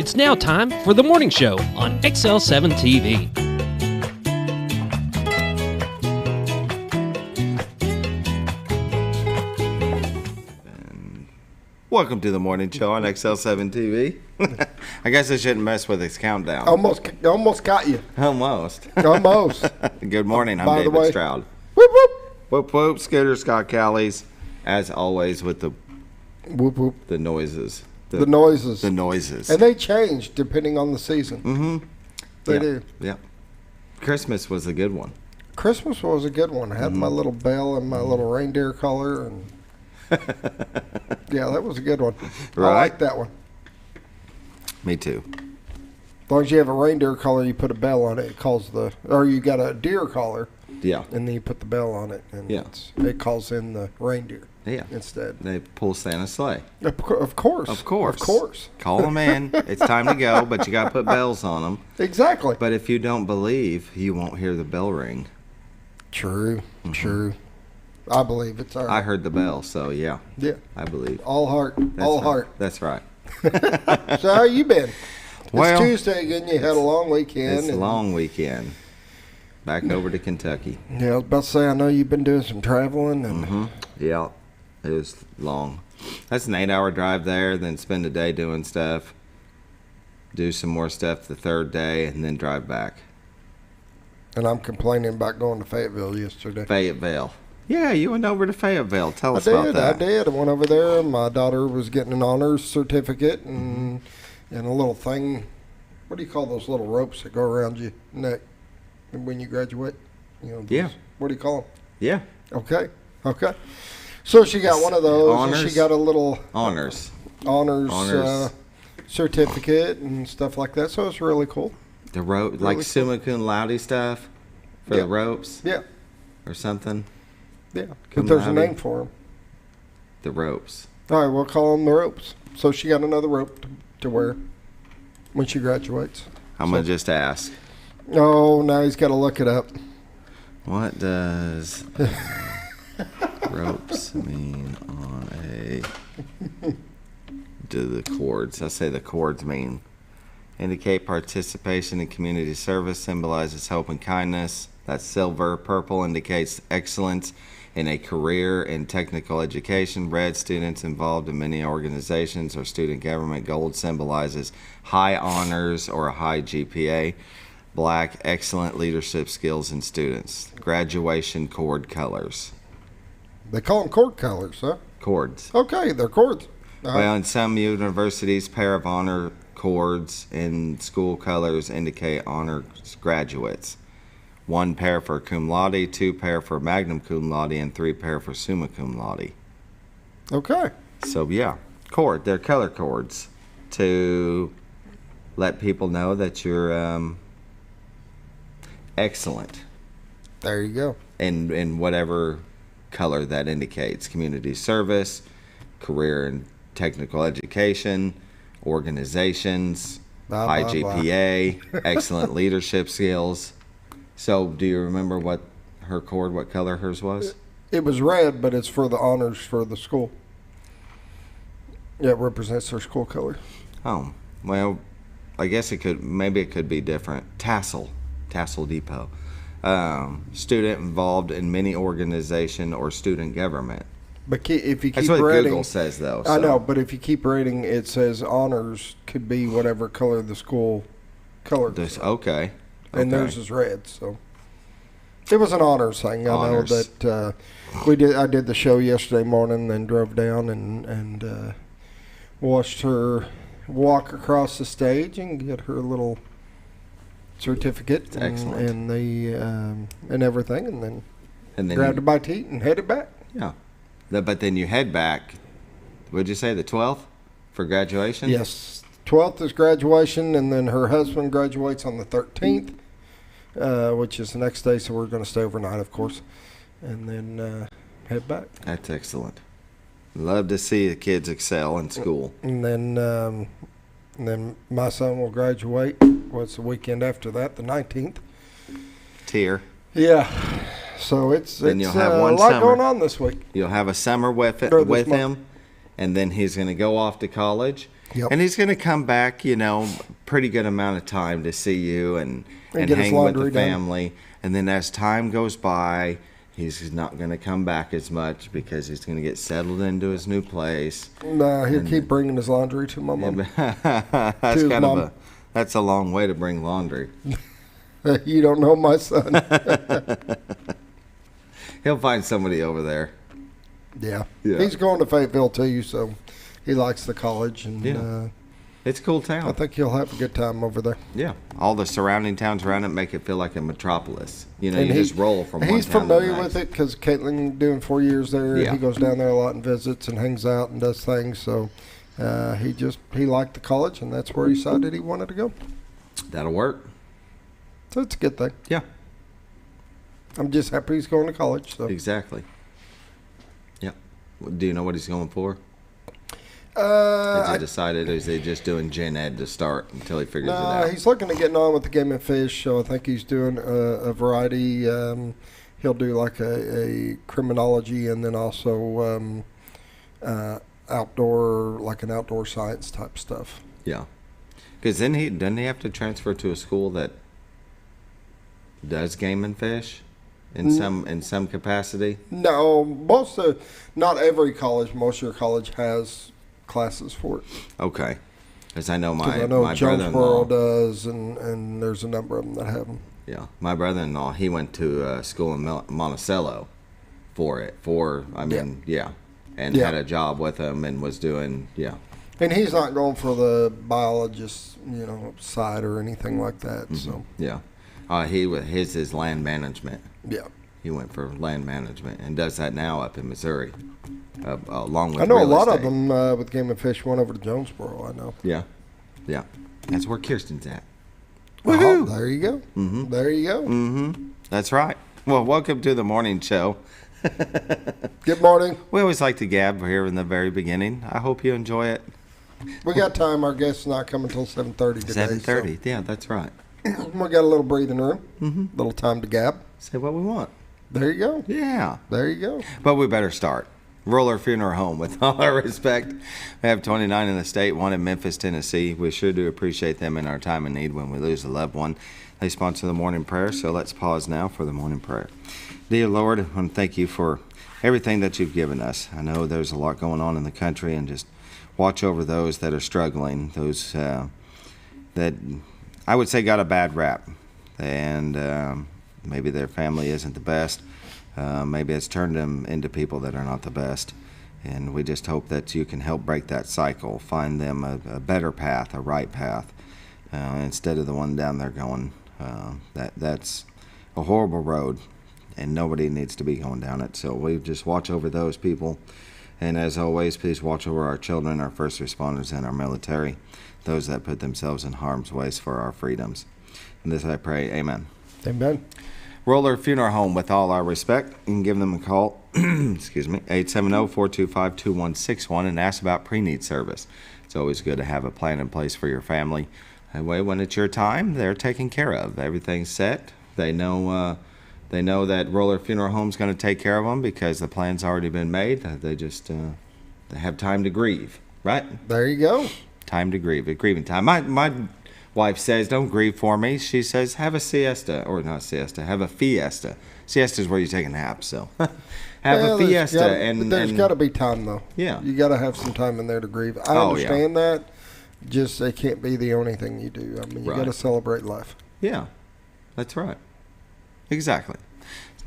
It's now time for the morning show on XL7-TV. Welcome to the morning show on XL7-TV. I guess I shouldn't mess with this countdown. Almost got you. Almost. Almost. Good morning. I'm By the David way, Stroud. Whoop whoop. Whoop whoop. Scooter Scott Callies, as always, with the Whoop whoop. noises. The noises. The noises. And they change depending on the season. Mm-hmm. They do. Yeah. Christmas was a good one. Christmas was a good one. I had my little bell and my little reindeer collar, and yeah, that was a good one. Right. I like that one. Me too. As long as you have a reindeer collar, you put a bell on it. It calls or you got a deer collar. Yeah. And then you put the bell on it, and it calls in the reindeer. Yeah. Instead. They pull Santa's sleigh. Of course. Of course. Of course. Call them in. It's time to go, but you got to put bells on them. Exactly. But if you don't believe, you won't hear the bell ring. True. Mm-hmm. True. I believe it's all right. I heard the bell, so yeah. Yeah. I believe. All heart. Heart. That's right. So how you been? Well, it's Tuesday again. You had a long weekend. It's a long weekend. Back over to Kentucky. Yeah, I was about to say, I know you've been doing some traveling. And Yeah, it was long. That's an 8-hour drive there, then spend a day doing stuff, do some more stuff the third day, and then drive back. And I'm complaining about going to Fayetteville yesterday. Fayetteville. Yeah, you went over to Fayetteville. Tell us about that. I did. I went over there. My daughter was getting an honors certificate and a little thing. What do you call those little ropes that go around your neck when you graduate? Yeah. What do you call them? Yeah. Okay. So she got one of those. Honors. And she got a little Honors certificate and stuff like that. So it's really cool. The rope, like summa cum laude stuff for the ropes? Yeah. Or something? Yeah. But there's a name for them. The ropes. All right, we'll call them the ropes. So she got another rope to wear when she graduates. I'm going to just ask. Oh, now he's got to look it up. What does ropes mean on do the chords? I say the chords mean indicate participation in community service, symbolizes hope and kindness. That's silver. Purple indicates excellence in a career in technical education. Red, students involved in many organizations or student government. Gold symbolizes high honors or a high GPA. Black, excellent leadership skills in students. Graduation cord colors. They call them cord colors, huh? Cords. Okay, they're cords. Well, in some universities, pair of honor cords in school colors indicate honor graduates. 1 pair for cum laude, 2 pair for magna cum laude, and 3 pair for summa cum laude. Okay. So yeah, they're color cords to let people know that you're excellent. There you go. In whatever color that indicates: community service, career in technical education, organizations, high GPA, excellent leadership skills. So do you remember what color hers was? It was red, but it's for the honors for the school. Yeah, it represents their school color. Oh, well, I guess it could be different. Tassel Depot. Student involved in many organization or student government. But if you keep That's what reading, Google says, though. I know, but if you keep reading, it says honors could be whatever color the school colored. Okay. And theirs is red, so it was an honors thing. Honors. I know that I did the show yesterday morning, then drove down and watched her walk across the stage and get her little certificate and everything, and then grabbed a bite to eat and headed back. Yeah. But then you head back, would you say the 12th for graduation? Yes. 12th is graduation, and then her husband graduates on the 13th, which is the next day, so we're going to stay overnight, of course, and then head back. That's excellent. Love to see the kids excel in school. And then my son will graduate. What's the weekend after that? The 19th. Tier. Yeah. So it's you'll have a one lot summer going on this week. You'll have a summer with Or this him, month. and then he's going to go off to college. Yep. And he's going to come back, pretty good amount of time to see you and get his hang with the laundry done. family. And then as time goes by, he's not going to come back as much because he's going to get settled into his new place. Nah, he'll keep bringing his laundry to my mom. That's a long way to bring laundry. You don't know my son. He'll find somebody over there. Yeah. Yeah. He's going to Fayetteville too, so he likes the college, and It's a cool town. I think he'll have a good time over there. Yeah, all the surrounding towns around it make it feel like a metropolis. You And just roll from one town he's to the familiar next. with it because Caitlin doing 4 years there. Yeah. He goes down there a lot and visits and hangs out and does things. So he liked the college, and that's where he decided he wanted to go. That'll work. So it's a good thing. Yeah, I'm just happy he's going to college. So exactly. Yeah. Do you know what he's going for? Has he decided, or is he just doing gen ed to start until he figures it out? He's looking at getting on with the game and fish, so I think he's doing a variety. He'll do like a criminology and then also outdoor, like an outdoor science type stuff. Yeah. Because then doesn't he have to transfer to a school that does game and fish in some capacity? No, not every college. Most of your college has classes for it. Okay. Because I know I my know brother-in-law Jonesboro does, and there's a number of them that have them. Yeah, my brother-in-law, he went to school in Monticello and had a job with him and was doing, And he's not going for the biologist, side or anything like that. Mm-hmm. So yeah. His is land management. yeah, He went for land management and does that now up in Missouri, along with I know a real lot of estate. them with game and fish went over to Jonesboro. I know. Yeah, yeah. That's where Kirsten's at. Oh, there you go. Mm-hmm. There you go. Mm-hmm. That's right. Well, welcome to the morning show. Good morning. We always like to gab here in the very beginning. I hope you enjoy it. We got time. Our guest's not coming until 7:30 today. 7:30. Yeah, that's right. So we got a little breathing room. Little time to gab. Say what we want. There you go. Yeah. There you go. But we better start. Roller Funeral Home, with all our respect. We have 29 in the state, one in Memphis, Tennessee. We sure do appreciate them in our time of need when we lose a loved one. They sponsor the morning prayer, so let's pause now for the morning prayer. Dear Lord, I want to thank you for everything that you've given us. I know there's a lot going on in the country, and just watch over those that are struggling, those that I would say got a bad rap, and maybe their family isn't the best. Maybe it's turned them into people that are not the best. And we just hope that you can help break that cycle, find them a better path, a right path, instead of the one down there going. That's a horrible road, and nobody needs to be going down it. So we just watch over those people. And as always, please watch over our children, our first responders, and our military, those that put themselves in harm's way for our freedoms. And this I pray, amen. Amen. Roller Funeral Home, with all our respect. You can give them a call, 870-425-2161, and ask about pre-need service. It's always good to have a plan in place for your family. That way, when it's your time, they're taken care of. Everything's set. They know that Roller Funeral Home's going to take care of them because the plan's already been made. They just they have time to grieve, right? There you go. Time to grieve. At grieving time. My wife says, don't grieve for me. She says, have a siesta. Or not siesta, have a fiesta. Siesta is where you take a nap, so. Have a fiesta. There's got to be time, though. Yeah. You got to have some time in there to grieve. I understand that. Just, it can't be the only thing you do. I mean, you got to celebrate life. Yeah, that's right. Exactly.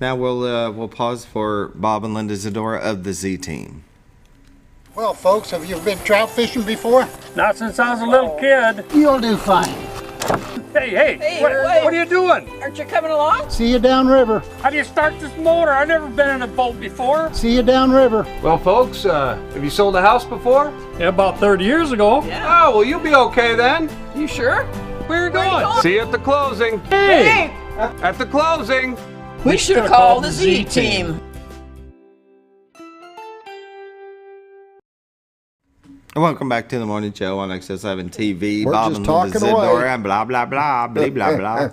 Now we'll pause for Bob and Linda Zadora of the Z Team. Well, folks, have you been trout fishing before? Not since I was a little kid. You'll do fine. Hey, what are you doing? Aren't you coming along? See you downriver. How do you start this motor? I've never been in a boat before. See you downriver. Well, folks, have you sold a house before? Yeah, about 30 years ago. Yeah. Oh, well, you'll be okay then. You sure? Where are you going? See you at the closing. Hey! At the closing. We should call the Z Team. Welcome back to the morning show on XL7-TV. We're Bob just and Linda talking away. Zadora and blah, blah, blah, blah, blah, blah.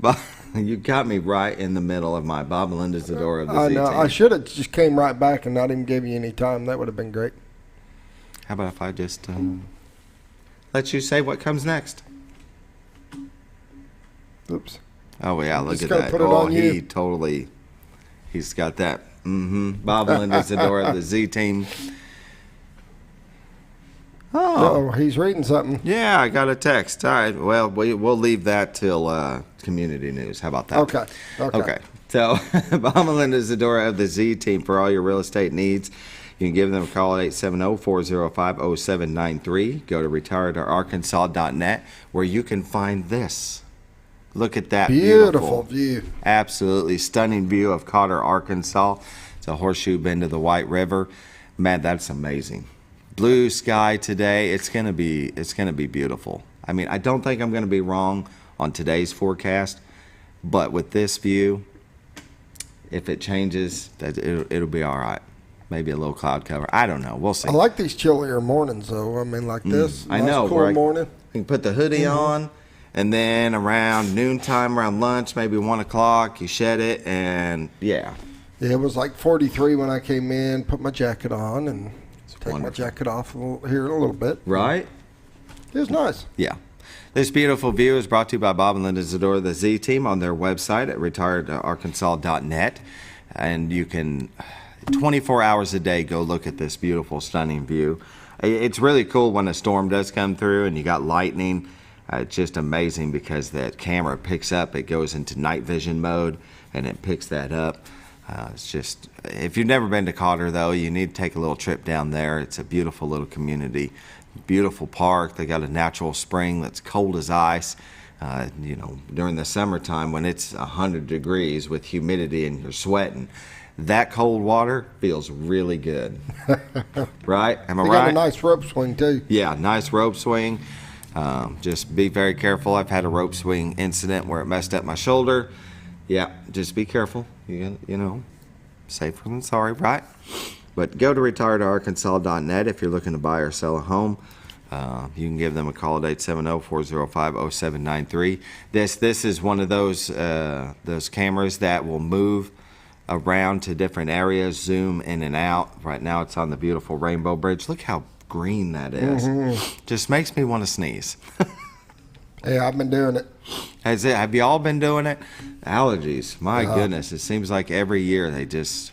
But you got me right in the middle of my Bob and Linda Zadora of the I Z know. Team. I should have just came right back and not even gave you any time. That would have been great. How about if I just let you say what comes next? Oops. Oh yeah, look Just at gotta that. put it Oh, on you. He's got that. Bob and Linda Zadora, the Z team. Oh, he's reading something. Yeah, I got a text. All right. Well, we'll leave that till community news. How about that? Okay. So, Bob and Linda Zadora of the Z team for all your real estate needs. You can give them a call at 870-405-0793. Go to retiredtoarkansas.net where you can find this. Look at that Beautiful view. Absolutely stunning view of Cotter, Arkansas. It's a horseshoe bend to the White River. Man, that's amazing. Blue sky today. It's gonna be beautiful. I mean, I don't think I'm gonna be wrong on today's forecast, but with this view, if it changes, it'll be all right. Maybe a little cloud cover. I don't know. We'll see. I like these chillier mornings, though. I mean, like this. I nice know. cool morning. You can put the hoodie on, and then around noontime, around lunch, maybe 1 o'clock, you shed it, and yeah. Yeah, it was like 43 when I came in, put my jacket on, and take my wonderful. jacket off here in a little bit. Right? It was nice. Yeah. This beautiful view is brought to you by Bob and Linda Zadora, the Z team, on their website at retiredarkansas.net. And you can, 24 hours a day, go look at this beautiful, stunning view. It's really cool when a storm does come through and you got lightning. It's just amazing because that camera picks up, it goes into night vision mode, and it picks that up. It's just, if you've never been to Cotter, though, you need to take a little trip down there. It's a beautiful little community, beautiful park. They got a natural spring that's cold as ice. You know, during the summertime when it's 100 degrees with humidity and you're sweating, that cold water feels really good. Right? Am I They right? got a nice rope swing, too. Yeah, nice rope swing. Just be very careful. I've had a rope swing incident where it messed up my shoulder. Yeah, just be careful. You know, safer than sorry, right? But go to retiredarkansas.net if you're looking to buy or sell a home. You can give them a call at 870-405-0793. This is one of those cameras that will move around to different areas, zoom in and out. Right now it's on the beautiful Rainbow Bridge. Look how green that is. Just makes me want to sneeze. Yeah, I've been doing it. Have you all been doing it? Allergies, my goodness. It seems like every year they just,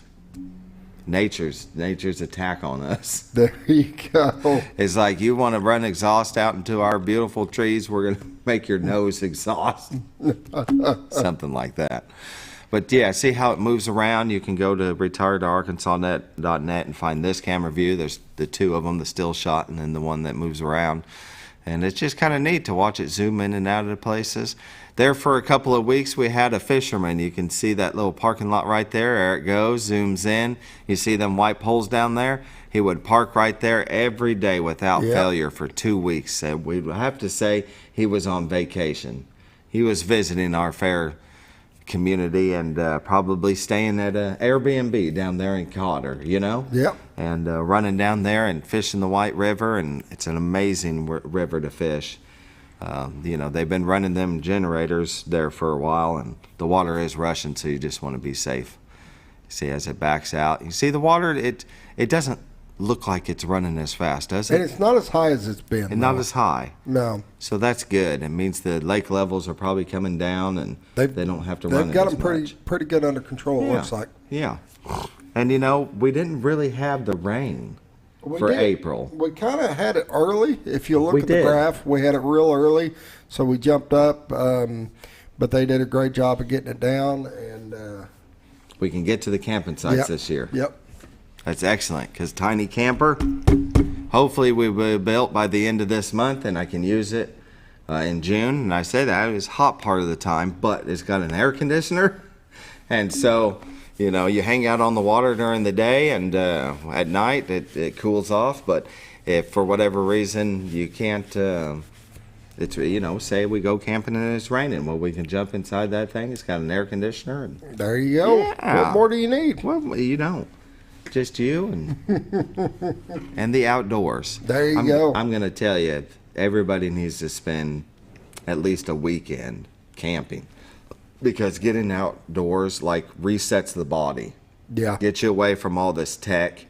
nature's attack on us. There you go. It's like you want to run exhaust out into our beautiful trees, we're going to make your nose exhaust. Something like that. But yeah, see how it moves around? You can go to retiredarkansas.net and find this camera view. There's the two of them, the still shot and then the one that moves around. And it's just kind of neat to watch it zoom in and out of the places. There for a couple of weeks, we had a fisherman. You can see that little parking lot right there. There it goes, zooms in. You see them white poles down there? He would park right there every day without failure for 2 weeks. And we'd have to say he was on vacation. He was visiting our fair community and probably staying at an Airbnb down there in Cotter, you know? Yep. And running down there and fishing the White River, and it's an amazing river to fish. You know, they've been running them generators there for a while, and the water is rushing, so you just want to be safe. See, as it backs out, you see the water, it doesn't look like it's running as fast, does it? And it's not as high as it's been. And not as high. No. So that's good. It means the lake levels are probably coming down, and they don't have to run They've got as them much. pretty good under control, it looks like. Yeah. And you know, we didn't really have the rain We for did. April. We kind of had it early. If you look We at did. the graph, we had it real early, so we jumped up. But they did a great job of getting it down, and We can get to the camping sites this year. Yep. That's excellent, because tiny camper, hopefully we will be built by the end of this month, and I can use it in June. And I say that it's hot part of the time, but it's got an air conditioner, and so you know you hang out on the water during the day, and at night it cools off. But if for whatever reason you can't, it's say we go camping and it's raining, well we can jump inside that thing. It's got an air conditioner, and There you go. Yeah. What more do you need? well you don't. Just you and the outdoors. There you go. I'm going to tell you, everybody needs to spend at least a weekend camping, because getting outdoors like resets the body, Yeah. gets you away from all this tech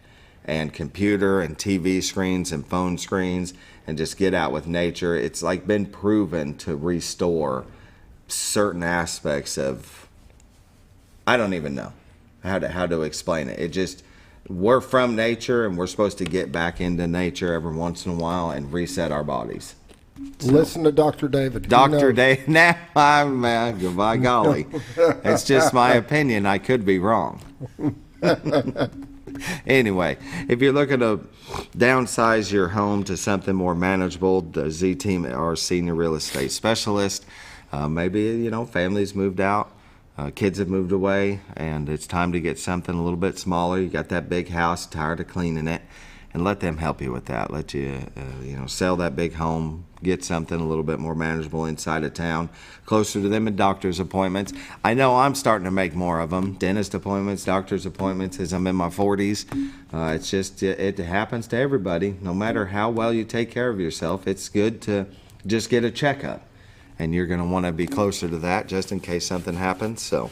and computer and TV screens and phone screens and just get out with nature. It's like been proven to restore certain aspects of, I don't even know how to explain it. It just, we're from nature and we're supposed to get back into nature every once in a while and reset our bodies. So, listen to Dr. David. Dr. David, now I'm, by golly, it's just my opinion. I could be wrong. Anyway, if you're looking to downsize your home to something more manageable, the Z Team are senior real estate specialist. Maybe, families moved out, kids have moved away, and it's time to get something a little bit smaller. You got that big house, tired of cleaning it, and let them help you with that. Let you, sell that big home, get something a little bit more manageable inside of town, closer to them and doctor's appointments. I know I'm starting to make more of them, dentist appointments, doctor's appointments, as I'm in my 40s. It's just, it happens to everybody. No matter how well you take care of yourself, it's good to just get a checkup. And you're going to want to be closer to that just in case something happens. So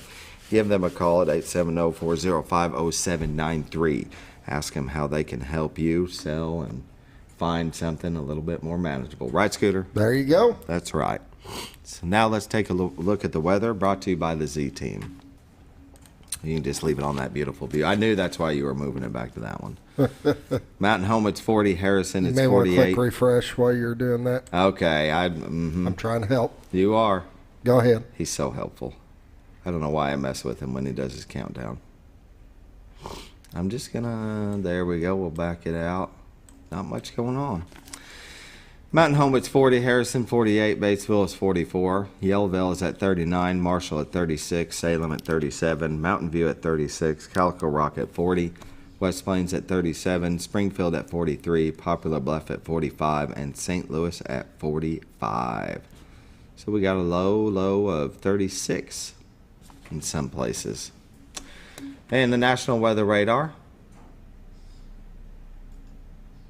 give them a call at 870-405-0793. Ask them how they can help you sell and find something a little bit more manageable. Right, Scooter? There you go. That's right. So now let's take a look at the weather, brought to you by the Z Team. You can just leave it on that beautiful view. I knew that's why you were moving it back to that one. Mountain Home, it's 40. Harrison, it's 48. You may want to click refresh while you're doing that. Okay. I'm trying to help. You are. Go ahead. He's so helpful. I don't know why I mess with him when he does his countdown. I'm just gonna, there we go, we'll back it out. Not much going on. Mountain Home, it's 40. Harrison, 48. Batesville is 44. Yellowville is at 39. Marshall at 36. Salem at 37. Mountain View at 36. Calico Rock at 40. West Plains at 37. Springfield at 43. Poplar Bluff at 45. And St. Louis at 45. So we got a low of 36 in some places. And the National Weather Radar.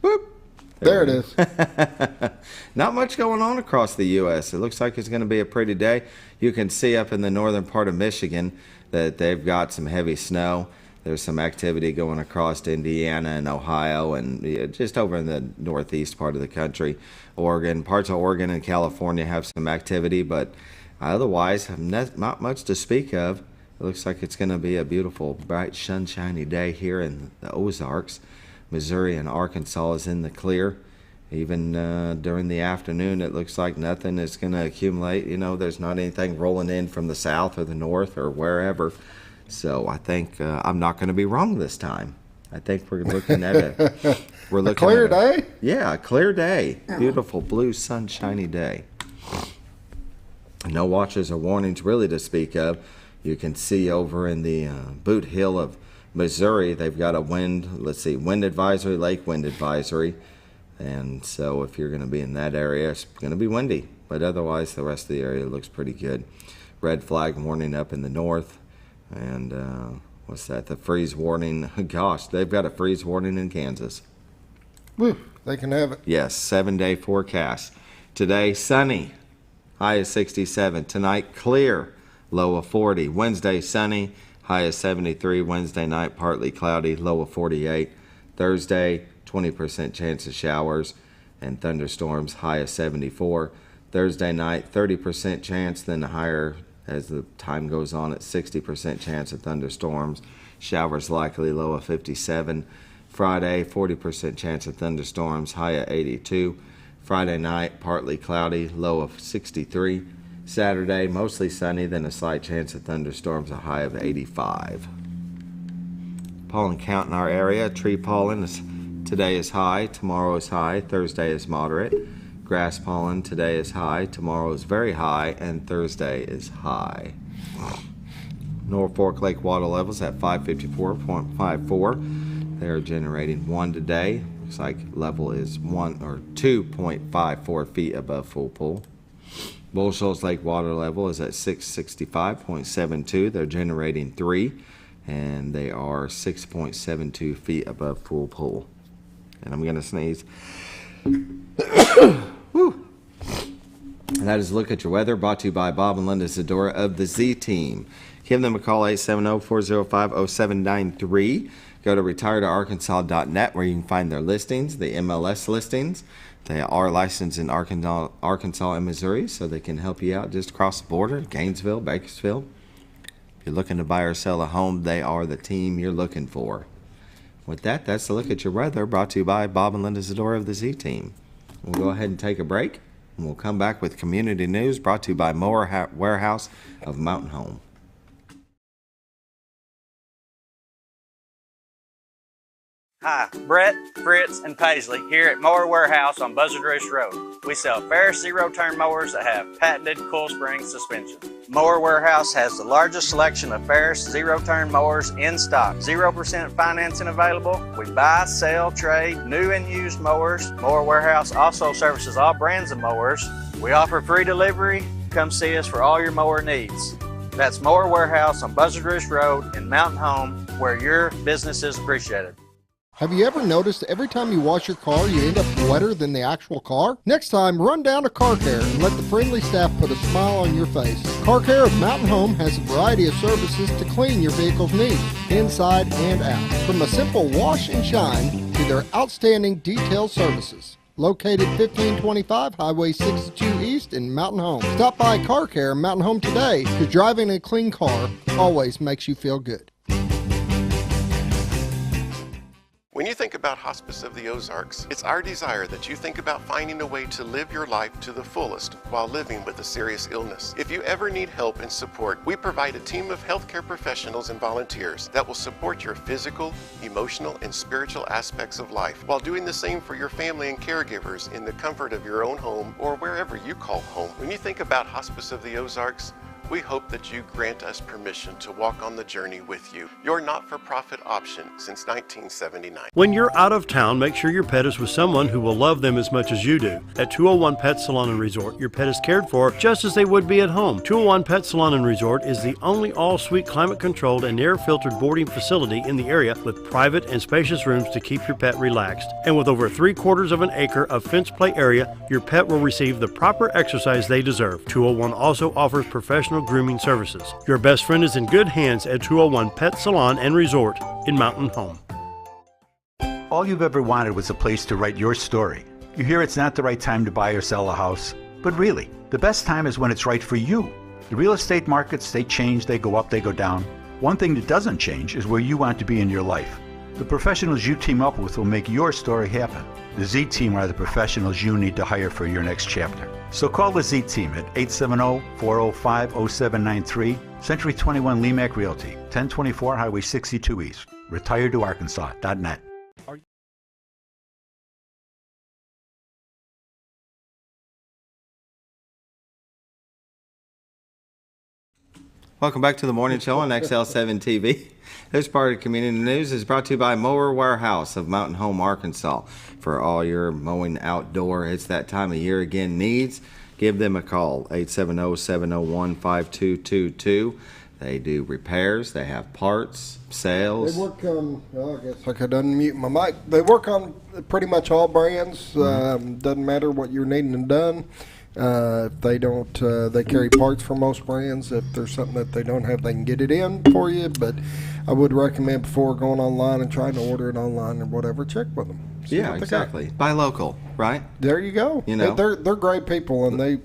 Boop. There it is. Not much going on across the U.S. It looks like it's going to be a pretty day. You can see up in the northern part of Michigan that they've got some heavy snow. There's some activity going across to Indiana and Ohio and just over in the northeast part of the country. Oregon, parts of Oregon and California have some activity, but otherwise not much to speak of. It looks like it's going to be a beautiful, bright, sunshiny day here in the Ozarks. Missouri and Arkansas is in the clear. Even during the afternoon, it looks like nothing is going to accumulate. There's not anything rolling in from the south or the north or wherever. So I think I'm not going to be wrong this time. I think we're looking at a clear day? Yeah, a clear day. Beautiful blue sunshiny day. No watches or warnings really to speak of. You can see over in the Boot Hill of Missouri, they've got a wind advisory, lake wind advisory. And so if you're going to be in that area, it's going to be windy. But otherwise, the rest of the area looks pretty good. Red flag warning up in the north. And what's that? The freeze warning. Gosh, they've got a freeze warning in Kansas. Woo, they can have it. Yes, 7-day forecast. Today, sunny. High is 67. Tonight, clear. Low of 40. Wednesday, sunny. High is 73. Wednesday night, partly cloudy. Low of 48. Thursday, 20% chance of showers and thunderstorms. High of 74. Thursday night, 30% chance. Then higher as the time goes on at 60% chance of thunderstorms. Showers likely. Low of 57. Friday, 40% chance of thunderstorms. High of 82. Friday night, partly cloudy. Low of 63. Saturday, mostly sunny, then a slight chance of thunderstorms, a high of 85. Pollen count in our area. Tree pollen today is high, tomorrow is high, Thursday is moderate. Grass pollen today is high, tomorrow is very high, and Thursday is high. Norfolk Lake water levels at 554.54. They are generating 1 today. Looks like level is 2.54 feet above full pool. Bull Shoals Lake water level is at 665.72. They're generating 3, and they are 6.72 feet above full pool. And I'm going to sneeze. Woo. And that is a look at your weather, brought to you by Bob and Linda Zadora of the Z Team. Give them a call, 870-405-0793. Go to retiredarkansas.net where you can find their listings, the MLS listings. They are licensed in Arkansas and Missouri, so they can help you out just across the border, Gainesville, Bakersfield. If you're looking to buy or sell a home, they are the team you're looking for. With that, that's a look at your weather, brought to you by Bob and Linda Zadora of the Z-Team. We'll go ahead and take a break, and we'll come back with community news brought to you by Mower Warehouse of Mountain Home. Hi, Brett, Fritz, and Paisley here at Mower Warehouse on Buzzard Roost Road. We sell Ferris zero-turn mowers that have patented coil spring suspension. Mower Warehouse has the largest selection of Ferris zero-turn mowers in stock. 0% financing available. We buy, sell, trade new and used mowers. Mower Warehouse also services all brands of mowers. We offer free delivery. Come see us for all your mower needs. That's Mower Warehouse on Buzzard Roost Road in Mountain Home, where your business is appreciated. Have you ever noticed every time you wash your car, you end up wetter than the actual car? Next time, run down to Car Care and let the friendly staff put a smile on your face. Car Care of Mountain Home has a variety of services to clean your vehicle's needs, inside and out. From a simple wash and shine to their outstanding detailed services. Located 1525 Highway 62 East in Mountain Home. Stop by Car Care Mountain Home today, because driving a clean car always makes you feel good. When you think about Hospice of the Ozarks, it's our desire that you think about finding a way to live your life to the fullest while living with a serious illness. If you ever need help and support, we provide a team of healthcare professionals and volunteers that will support your physical, emotional, and spiritual aspects of life while doing the same for your family and caregivers in the comfort of your own home or wherever you call home. When you think about Hospice of the Ozarks, we hope that you grant us permission to walk on the journey with you. Your not-for-profit option since 1979. When you're out of town, make sure your pet is with someone who will love them as much as you do. At 201 Pet Salon and Resort, your pet is cared for just as they would be at home. 201 Pet Salon and Resort is the only all-suite climate-controlled and air-filtered boarding facility in the area with private and spacious rooms to keep your pet relaxed. And with over 3/4 of an acre of fenced play area, your pet will receive the proper exercise they deserve. 201 also offers professional grooming services. Your best friend is in good hands at 201 Pet Salon and Resort in Mountain Home. All you've ever wanted was a place to write your story. You hear it's not the right time to buy or sell a house, but really, the best time is when it's right for you. The real estate markets, they change, they go up, they go down. One thing that doesn't change is where you want to be in your life. The professionals you team up with will make your story happen. The Z-Team are the professionals you need to hire for your next chapter. So call the Z-Team at 870-405-0793, Century 21 Lemac Realty, 1024 Highway 62 East, retiredarkansas.net. Welcome back to the morning show on XL7-TV. This part of community news is brought to you by Mower Warehouse of Mountain Home, Arkansas. For all your mowing outdoor, it's that time of year again needs, give them a call, 870-701-5222. They do repairs, they have parts, sales. They work on, I guess I could unmute my mic. They work on pretty much all brands. Doesn't matter what you're needing done. If they don't, they carry parts for most brands. If there's something that they don't have, they can get it in for you. But I would recommend before going online and trying to order it online or whatever, check with them. Yeah, exactly. Buy local, right? There you go. You know, they're great people, and they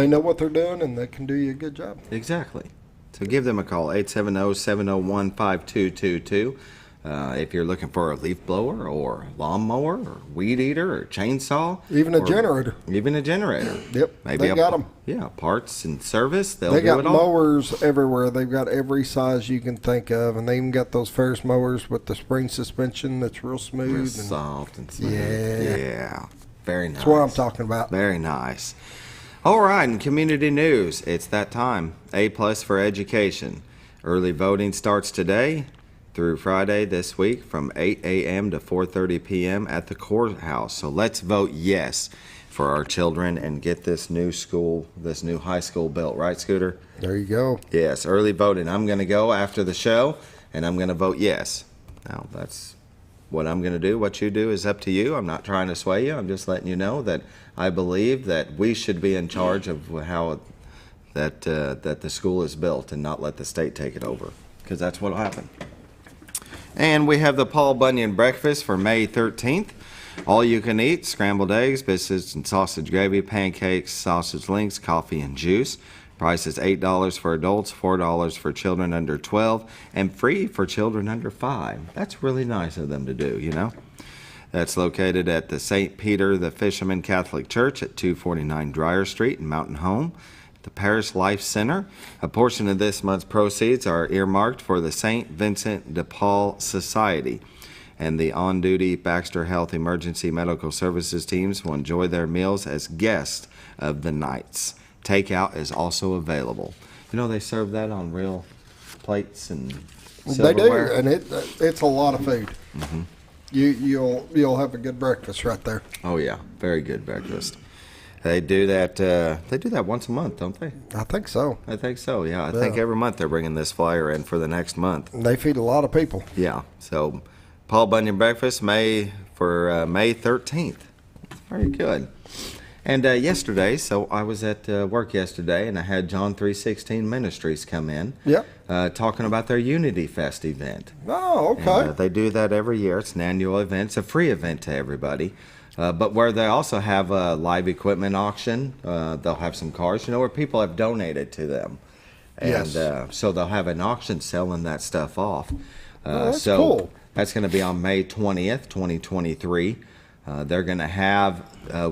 know what they're doing, and they can do you a good job. Exactly. So give them a call, 870-701-5222. If you're looking for a leaf blower or lawnmower or weed eater or chainsaw. Even a generator. Even a generator. Yep, Maybe they got them. Yeah, parts and service. They got mowers everywhere. They've got every size you can think of, and they even got those Ferris mowers with the spring suspension that's real smooth. Real soft and smooth. Yeah. Very nice. That's what I'm talking about. Very nice. All right, in community news, it's that time. A+ for education. Early voting starts today through Friday this week from 8 a.m. to 4:30 p.m. at the courthouse. So let's vote yes for our children and get this new school, this new high school built. Right, Scooter? There you go. Yes, early voting. I'm going to go after the show, and I'm going to vote yes. Now, that's what I'm going to do. What you do is up to you. I'm not trying to sway you. I'm just letting you know that I believe that we should be in charge of how that the school is built and not let the state take it over, because that's what will happen. And we have the Paul Bunyan breakfast for May 13th. All you can eat, scrambled eggs, biscuits and sausage gravy, pancakes, sausage links, coffee, and juice. Price is $8 for adults, $4 for children under 12, and free for children under 5. That's really nice of them to do, you know. That's located at the St. Peter the Fisherman Catholic Church at 249 Dryer Street in Mountain Home, the Parish Life Center. A portion of this month's proceeds are earmarked for the St. Vincent de Paul Society, and the on-duty Baxter Health Emergency Medical Services teams will enjoy their meals as guests of the nights. Takeout is also available. You know, they serve that on real plates and silverware. They do, and it's a lot of food. Mm-hmm. You'll have a good breakfast right there. Oh yeah, very good breakfast. They do that. They do that once a month, don't they? I think so. I think so. Yeah, I think every month they're bringing this flyer in for the next month. They feed a lot of people. Yeah. So, Paul Bunyan breakfast May 13th. Very good. And yesterday, so I was at work yesterday, and I had John 3:16 Ministries come in. Yep. Talking about their Unity Fest event. Oh, okay. And, they do that every year. It's an annual event. It's a free event to everybody. But where they also have a live equipment auction, they'll have some cars, you know, where people have donated to them. And Yes. so they'll have an auction selling that stuff off. That's cool. That's going to be on May 20th, 2023. They're going to have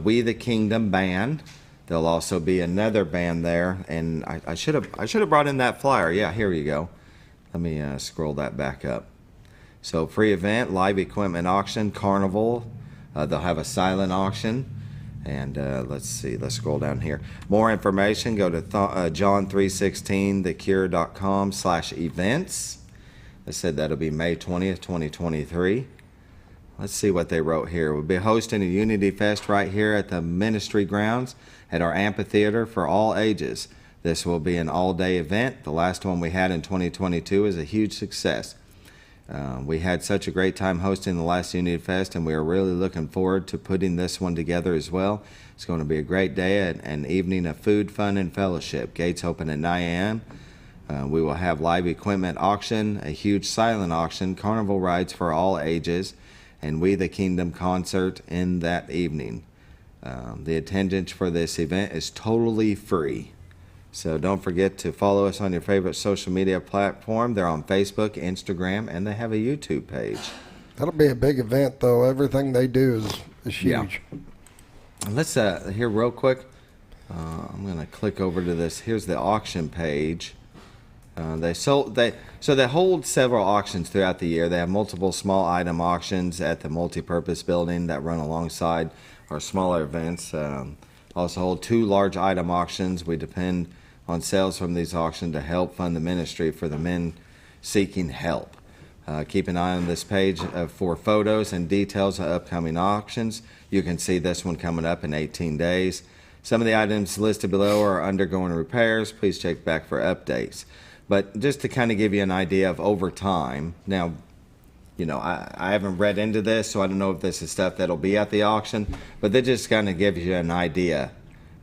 We the Kingdom band. There'll also be another band there, and I should have brought in that flyer. Yeah, here you go. Let me scroll that back up. So free event, live equipment auction, carnival. They'll have a silent auction, and let's see. Let's scroll down here. More information, go to john316thecure.com/events. I said that'll be May 20th, 2023. Let's see what they wrote here. We'll be hosting a Unity Fest right here at the ministry grounds at our amphitheater for all ages. This will be an all-day event. The last one we had in 2022 was a huge success. We had such a great time hosting the last Unity Fest, and we are really looking forward to putting this one together as well. It's going to be a great day, an evening of food, fun, and fellowship. Gates open at 9 a.m. We will have live equipment auction, a huge silent auction, carnival rides for all ages, and We the Kingdom concert in that evening. The attendance for this event is totally free. So don't forget to follow us on your favorite social media platform. They're on Facebook, Instagram, and they have a YouTube page. That'll be a big event, though. Everything they do is huge. Yeah. Let's here real quick. I'm going to click over to this. Here's the auction page. They hold several auctions throughout the year. They have multiple small item auctions at the multi-purpose building that run alongside our smaller events. Also hold 2 large item auctions. We depend on sales from these auctions to help fund the ministry for the men seeking help. Keep an eye on this page for photos and details of upcoming auctions. You can see this one coming up in 18 days. Some of the items listed below are undergoing repairs. Please check back for updates. But just to kind of give you an idea of over time, now, you know, I haven't read into this, so I don't know if this is stuff that'll be at the auction, but that just kind of gives you an idea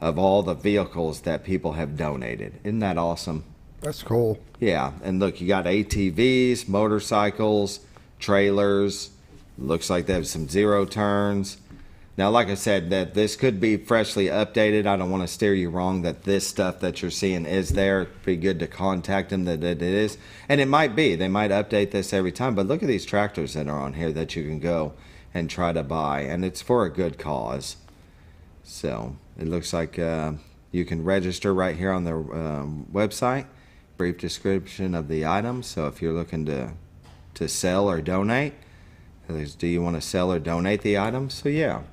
of all the vehicles that people have donated. Isn't that awesome? That's cool. Yeah, and look, you got ATVs, motorcycles, trailers. Looks like they have some zero turns. Now, like I said, that this could be freshly updated. I don't want to steer you wrong that this stuff that you're seeing is there. It'd be good to contact them that it is. And it might be. They might update this every time. But look at these tractors that are on here that you can go and try to buy. And it's for a good cause. So it looks like you can register right here on their website. Brief description of the items. So if you're looking to sell or donate, do you want to sell or donate the items? So yeah.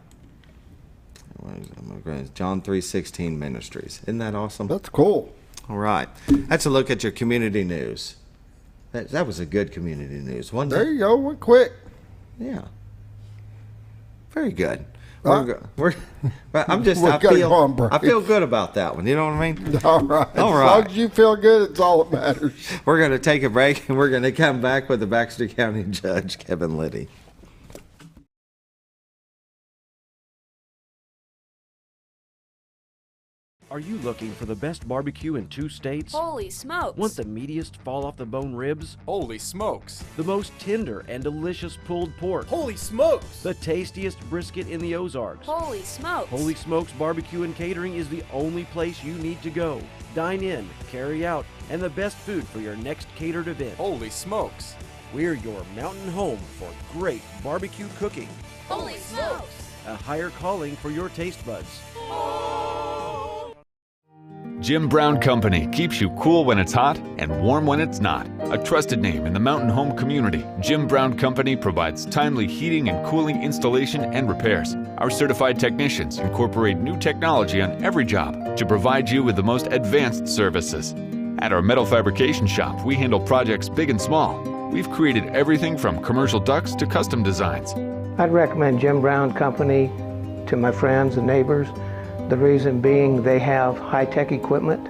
John 3:16 Ministries. Isn't that awesome? That's cool. All right. That's a look at your community news. That was a good community news, wasn't it? There you go. Went quick. Yeah. Very good. I'm just. I feel good about that one. You know what I mean? All right. All as right. long as you feel good, it's all that matters. We're going to take a break, and we're going to come back with the Baxter County Judge, Kevin Litty. Are you looking for the best barbecue in 2 states? Holy smokes! Want the meatiest fall-off-the-bone ribs? Holy smokes! The most tender and delicious pulled pork? Holy smokes! The tastiest brisket in the Ozarks? Holy smokes! Holy Smokes Barbecue and Catering is the only place you need to go. Dine in, carry out, and the best food for your next catered event. Holy smokes! We're your mountain home for great barbecue cooking. Holy smokes! A higher calling for your taste buds. Jim Brown Company keeps you cool when it's hot and warm when it's not. A trusted name in the mountain home community, Jim Brown Company provides timely heating and cooling installation and repairs. Our certified technicians incorporate new technology on every job to provide you with the most advanced services. At our metal fabrication shop, we handle projects big and small. We've created everything from commercial ducts to custom designs. I'd recommend Jim Brown Company to my friends and neighbors. The reason being they have high-tech equipment.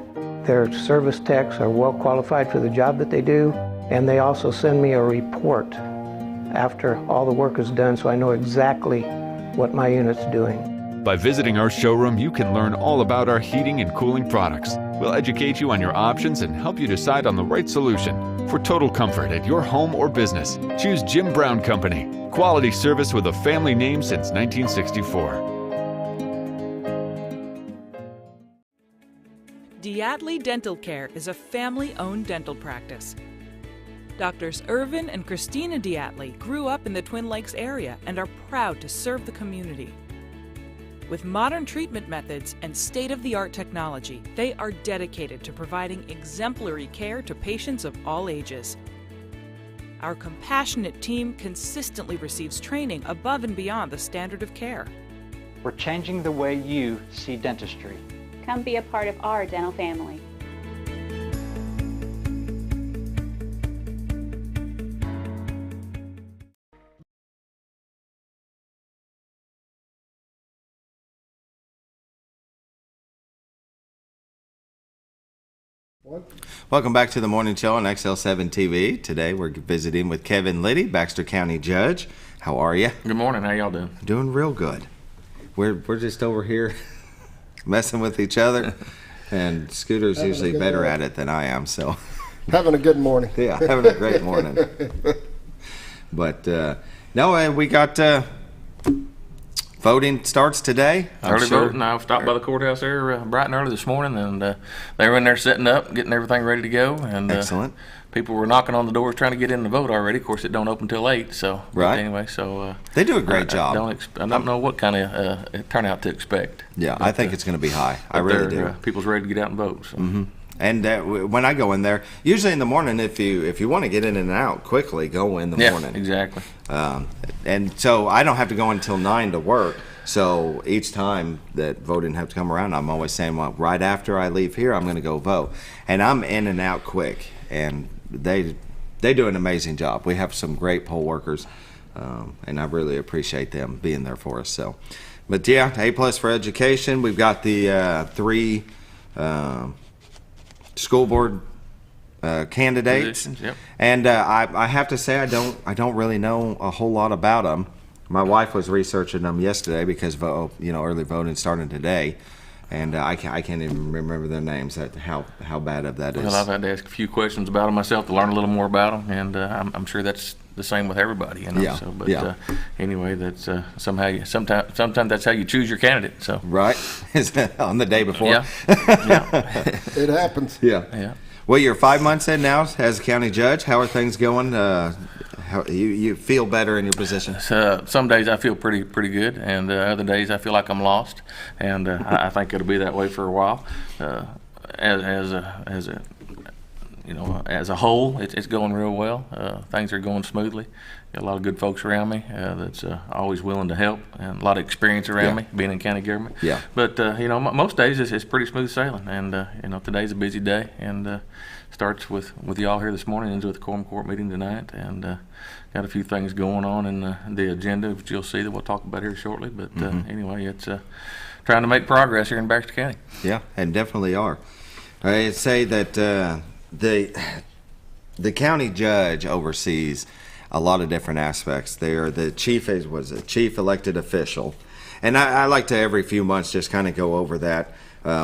Their service techs are well qualified for the job that they do, and they also send me a report after all the work is done so I know exactly what my unit's doing. By visiting our showroom, you can learn all about our heating and cooling products. We'll educate you on your options and help you decide on the right solution. For total comfort at your home or business, choose Jim Brown Company. Quality service with a family name since 1964. Diatley Dental Care is a family-owned dental practice. Doctors Irvin and Christina Diatley grew up in the Twin Lakes area and are proud to serve the community. With modern treatment methods and state-of-the-art technology, they are dedicated to providing exemplary care to patients of all ages. Our compassionate team consistently receives training above and beyond the standard of care. We're changing the way you see dentistry. Come be a part of our dental family. Welcome back to the morning show on XL7-TV. Today we're visiting with Kevin Litty, Baxter County Judge. How are you? Good morning. How y'all doing? Doing real good. We're just over here messing with each other, and Scooter's usually better at it than I am. So having a good morning. Yeah, having a great morning. But no, we got voting starts today. Early voting. I stopped by the courthouse there bright and early this morning, and they were in there setting up, getting everything ready to go. And excellent. People were knocking on the doors trying to get in to vote already. Of course, it don't open till 8. So right. Anyway, so they do a great job. I don't know what kind of turnout to expect. Yeah, I think it's going to be high. I really do. People's ready to get out and vote. So. Mm-hmm. And when I go in there, usually in the morning, if you want to get in and out quickly, go in the morning. Yeah, exactly. And so I don't have to go until 9 to work. So each time that voting have to come around, I'm always saying, well, right after I leave here, I'm going to go vote. And I'm in and out quick. And they do an amazing job. We have some great poll workers, and I really appreciate them being there for us. So, but yeah, A+ for education. We've got the 3 school board candidates, yep. And I have to say I don't really know a whole lot about them. My wife was researching them yesterday because early voting started today, and I can't even remember their names. How bad of that is. Well, I've had to ask a few questions about them myself to learn a little more about them, and I'm sure that's the same with everybody. Yeah. So, but anyway, that's sometimes that's how you choose your candidate. So right on the day before. Yeah. It happens. Yeah. Well, you're 5 months in now as a county judge. How are things going? How you feel better in your position? Some days I feel pretty good, and other days I feel like I'm lost, and I think it'll be that way for a while. As a whole, it's going real well. Things are going smoothly. Got a lot of good folks around me that's always willing to help, and a lot of experience around me being in county government. Yeah. But most days it's pretty smooth sailing, and today's a busy day, and starts with y'all here this morning, ends with the quorum court meeting tonight, and got a few things going on in the agenda which you'll see that we'll talk about here shortly. But anyway, it's trying to make progress here in Baxter County. Yeah, and definitely are. I'd say that the county judge oversees a lot of different aspects. The chief was a chief elected official, and I like to every few months just kind of go over that.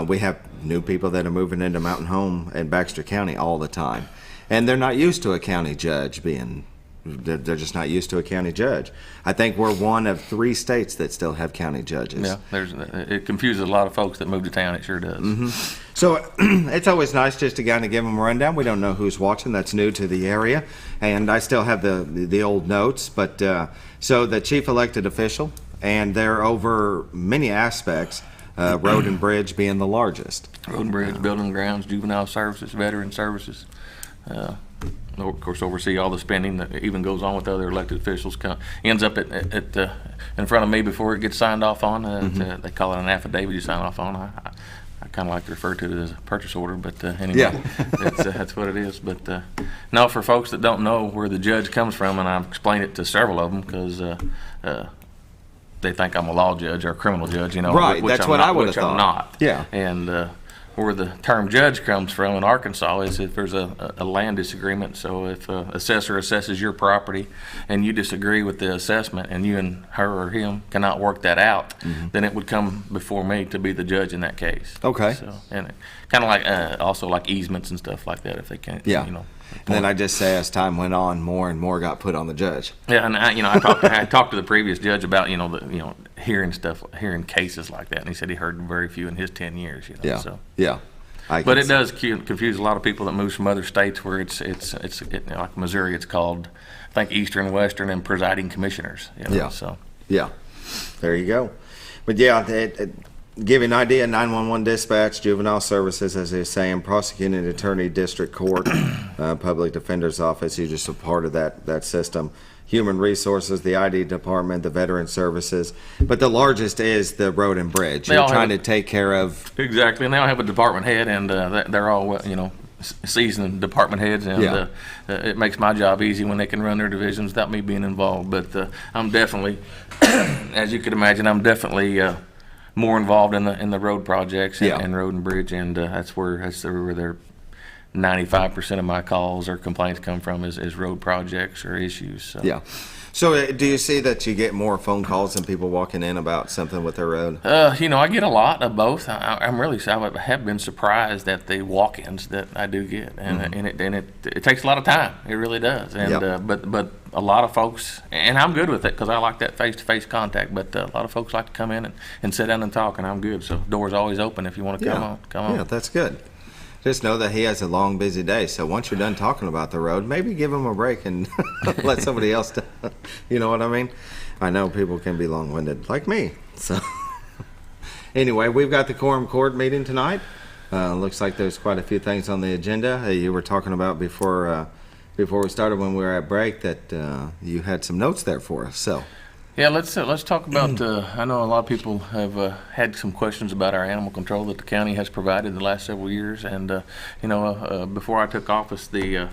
We have new people that are moving into Mountain Home and Baxter County all the time, and they're not used to a county judge being. They're just not used to a county judge. I think we're one of 3 states that still have county judges. Yeah, it confuses a lot of folks that move to town. It sure does. Mm-hmm. So it's always nice just to kind of give them a rundown. We don't know who's watching that's new to the area, and I still have the old notes. But so the chief elected official, and they're over many aspects. Road and bridge being the largest. Road and bridge, building and grounds, juvenile services, veteran services. Of course, oversee all the spending that even goes on with other elected officials. Ends up in front of me before it gets signed off on. They call it an affidavit you sign off on. I kind of like to refer to it as a purchase order, but anyway, that's what it is. But no, for folks that don't know where the judge comes from, and I've explained it to several of them because they think I'm a law judge or a criminal judge, Right, that's what I would have thought. I'm not. Yeah. And where the term judge comes from in Arkansas is if there's a land disagreement. So if an assessor assesses your property and you disagree with the assessment and you and her or him cannot work that out, then it would come before me to be the judge in that case. Okay. So, and kind of like also like easements and stuff like that if they can't, And then I just say as time went on, more and more got put on the judge. Yeah, and I talked to the previous judge about hearing cases like that, and he said he heard very few in his 10 years. But it does confuse a lot of people that move from other states where it's like Missouri. It's called, I think, Eastern, Western, and presiding commissioners. There you go. But give you an idea, 911 dispatch, juvenile services, as they're saying, prosecuting attorney, district court, public defender's office, you're just a part of that system. Human resources, the ID department, the veteran services. But the largest is the road and bridge. You're trying to take care of. Exactly, and they all have a department head, and they're all, seasoned department heads, and it makes my job easy when they can run their divisions without me being involved. But I'm definitely, as you could imagine, more involved in the road projects and road and bridge, and that's where they're 95% of my calls or complaints come from is road projects or issues. So. So do you see that you get more phone calls than people walking in about something with their road? I get a lot of both. I have been surprised at the walk-ins that I do get, and it takes a lot of time. It really does. And but a lot of folks, and I'm good with it because I like that face-to-face contact. But a lot of folks like to come in and sit down and talk, and I'm good. So doors always open if you want to come on. Yeah, that's good. Just know that he has a long, busy day. So once you're done talking about the road, maybe give him a break and let somebody else do. You know what I mean? I know people can be long-winded, like me. So anyway, we've got the quorum court meeting tonight. Looks like there's quite a few things on the agenda. You were talking about before we started when we were at break that you had some notes there for us. So. Yeah, let's talk about. I know a lot of people have had some questions about our animal control that the county has provided the last several years, and before I took office, the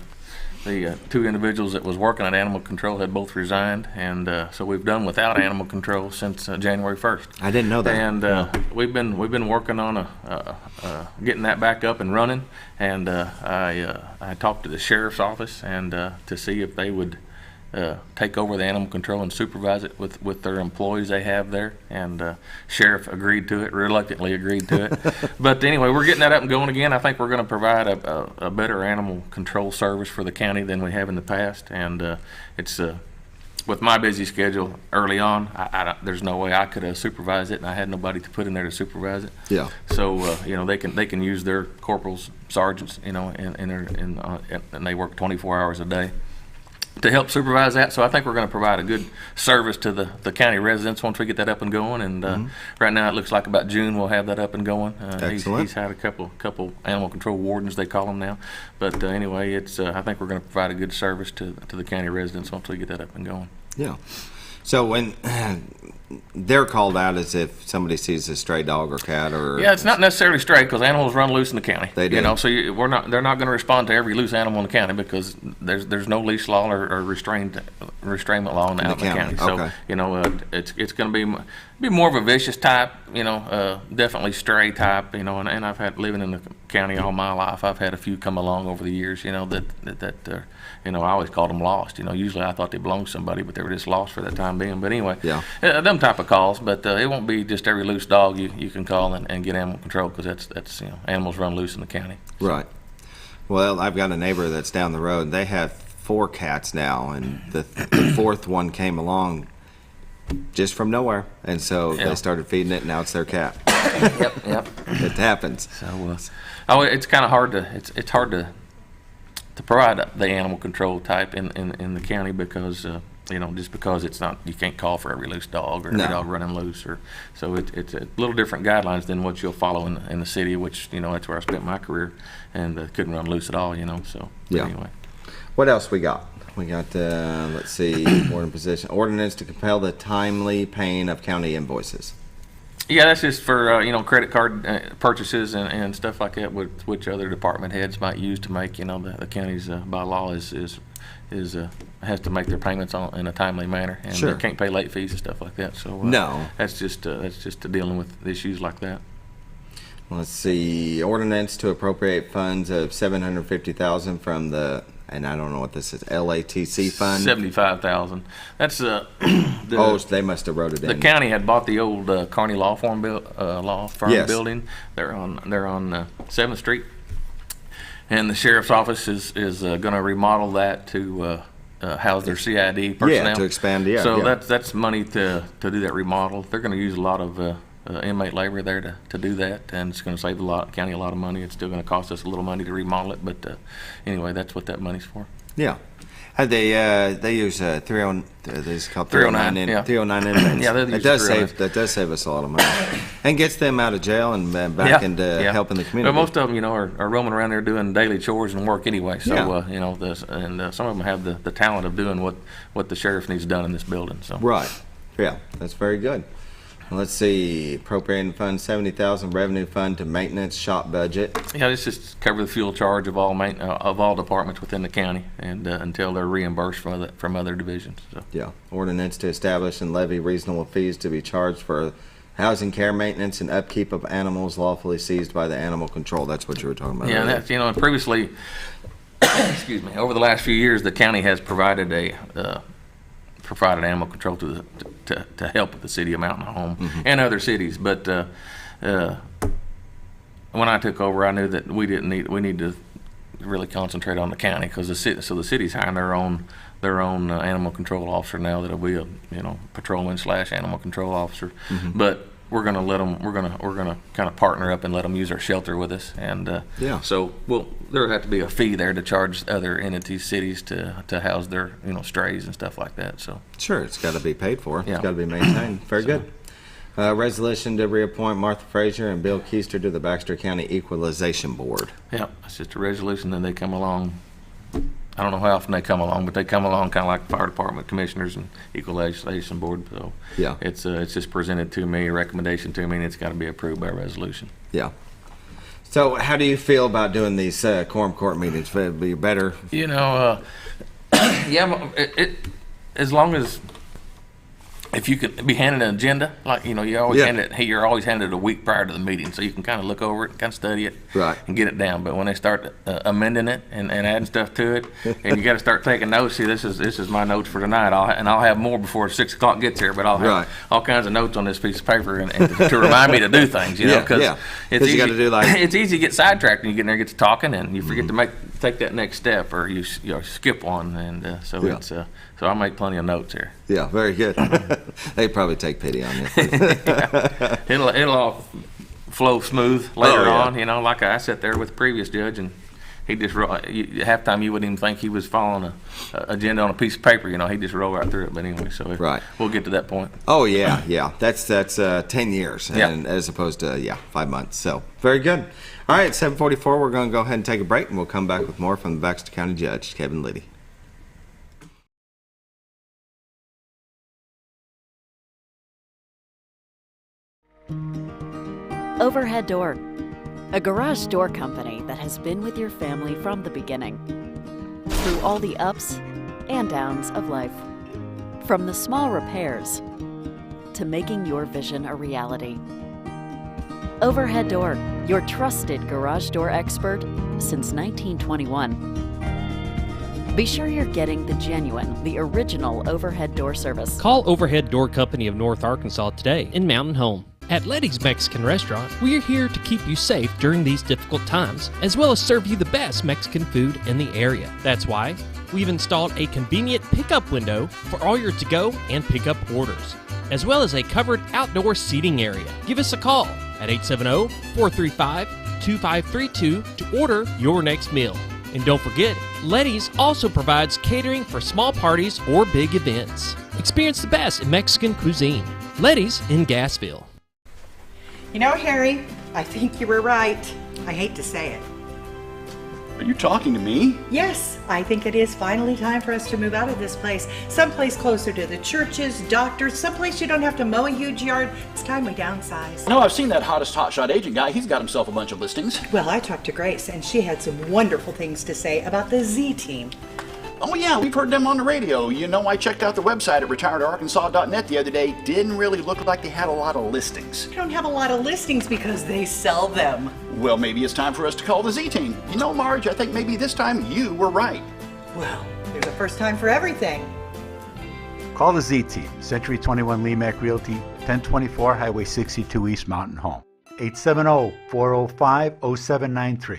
2 individuals that was working at animal control had both resigned, and so we've done without animal control since January 1st. I didn't know that. And we've been working on getting that back up and running, and I talked to the sheriff's office and to see if they would. Take over the animal control and supervise it with their employees they have there, and sheriff agreed to it, reluctantly agreed to it. But anyway, we're getting that up and going again. I think we're going to provide a better animal control service for the county than we have in the past, and it's with my busy schedule early on, there's no way I could supervise it, and I had nobody to put in there to supervise it. Yeah. So they can use their corporals, sergeants, and they work 24 hours a day to help supervise that. So I think we're going to provide a good service to the county residents once we get that up and going. And right now it looks like about June we'll have that up and going. He's had a couple animal control wardens, they call them now. But anyway, I think we're going to provide a good service to the county residents once we get that up and going. Yeah. So when they're called out as if somebody sees a stray dog or cat or... Yeah, it's not necessarily stray because animals run loose in the county. They do. So they're not going to respond to every loose animal in the county because there's no leash law or restraint restrainment law out in the county. So okay. It's going to be more of a vicious type. Definitely stray type. And I've had living in the county all my life. I've had a few come along over the years. That I always called them lost. Usually I thought they belonged to somebody, but they were just lost for that time being. But anyway, them type of calls. But it won't be just every loose dog you can call and get animal control, because that's animals run loose in the county. So. Right. Well, I've got a neighbor that's down the road. They have 4 cats now, and the 4th one came along just from nowhere, and so they started feeding it, and now it's their cat. Yep. It happens. So, it's kind of hard it's hard to provide the animal control type in the county, because just because it's not, you can't call for every loose dog or every dog running loose, so it's a little different guidelines than what you'll follow in the city, which that's where I spent my career, and couldn't run loose at all. So anyway. What else we got? We got let's see, ordinance to compel the timely paying of county invoices. Yeah, that's just for credit card purchases and stuff like that, which other department heads might use to make the county's by law has to make their payments in a timely manner, and they can't pay late fees and stuff like that. So that's just dealing with issues like that. Let's see, ordinance to appropriate funds of $750,000 from the, and I don't know what this is, LATC fund. $75,000. That's they must have wrote it in. The county had bought the old Kearney law firm building. They're on 7th Street, and the sheriff's office is going to remodel that to house their CID personnel. Yeah, to expand. That's money to do that remodel. They're going to use a lot of inmate labor there to do that, and it's going to save the county a lot of money. It's still going to cost us a little money to remodel it, but anyway, that's what that money's for. Yeah. They use 309 inmates. Yeah, that does save us a lot of money, and gets them out of jail and back into helping the community. But most of them, are roaming around there doing daily chores and work anyway. So some of them have the talent of doing what the sheriff needs done in this building. So right, yeah, that's very good. Let's see, appropriating fund $70,000 revenue fund to maintenance shop budget. Yeah, this just cover the fuel charge of all departments within the county, and until they're reimbursed from other divisions. So. Yeah, ordinance to establish and levy reasonable fees to be charged for housing, care, maintenance, and upkeep of animals lawfully seized by the animal control. That's what you were talking about. Yeah, earlier. that's previously, excuse me, over the last few years, the county has provided animal control to help with the city of Mountain Home and other cities. But when I took over, I knew that we need to really concentrate on the county, because the city's hiring their own animal control officer now that'll be a patrolman / animal control officer. But we're gonna let them. We're gonna kind of partner up and let them use our shelter with us, and so there'll have to be a fee there to charge other entities, cities, to house their strays and stuff like that. So sure, it's got to be paid for. Yeah. It's got to be maintained. Very good. Resolution to reappoint Martha Frazier and Bill Keister to the Baxter County Equalization Board. Yeah, it's just a resolution that they come along. I don't know how often they come along, but they come along kind of like the fire department commissioners and equalization board. So yeah, it's just presented to me, a recommendation to me, and it's got to be approved by resolution. Yeah. So how do you feel about doing these quorum court meetings? Would it be better? As long as if you could be handed an agenda, like you're always handed a week prior to the meeting, so you can kind of look over it, kind of study it, right, and get it down. But when they start amending it and adding stuff to it, and you got to start taking notes. See, this is my notes for tonight. I'll have more before 6 o'clock gets here, but I'll have all kinds of notes on this piece of paper and to remind me to do things. Because it's easy. You got to do it's easy to get sidetracked when you get in there, get to talking, and you forget to take that next step, or you skip one, and so I make plenty of notes here. Yeah, very good. They probably take pity on you. It'll all flow smooth later on. Like I sat there with the previous judge, and he just half time you wouldn't even think he was following a agenda on a piece of paper. He just rolled right through it. But anyway, so we'll get to that point. Oh yeah. That's 10 years, and as opposed to 5 months. So very good. All right, 7:44. We're going to go ahead and take a break, and we'll come back with more from the Baxter County Judge, Kevin Litty. Overhead Door, a garage door company that has been with your family from the beginning, through all the ups and downs of life. From the small repairs to making your vision a reality. Overhead Door, your trusted garage door expert since 1921. Be sure you're getting the genuine, the original overhead door service. Call Overhead Door Company of North Arkansas today in Mountain Home. At Litty's Mexican Restaurant, we are here to keep you safe during these difficult times, as well as serve you the best Mexican food in the area. That's why we've installed a convenient pickup window for all your to-go and pickup orders, as well as a covered outdoor seating area. Give us a call at 870-435-2532 to order your next meal. And don't forget, Litty's also provides catering for small parties or big events. Experience the best in Mexican cuisine. Litty's in Gassville. You know, Harry, I think you were right. I hate to say it. Are you talking to me? Yes, I think it is finally time for us to move out of this place. Someplace closer to the churches, doctors, someplace you don't have to mow a huge yard. It's time we downsize. No, I've seen that hottest hotshot agent guy. He's got himself a bunch of listings. Well, I talked to Grace, and she had some wonderful things to say about the Z Team. Oh yeah, we've heard them on the radio. You know, I checked out the website at retiredarkansas.net the other day. Didn't really look like they had a lot of listings. They don't have a lot of listings because they sell them. Well, maybe it's time for us to call the Z Team. You know, Marge, I think maybe this time you were right. Well, there's a first time for everything. Call the Z Team, Century 21 Lemac Realty, 1024 Highway 62 East Mountain Home. 870-405-0793.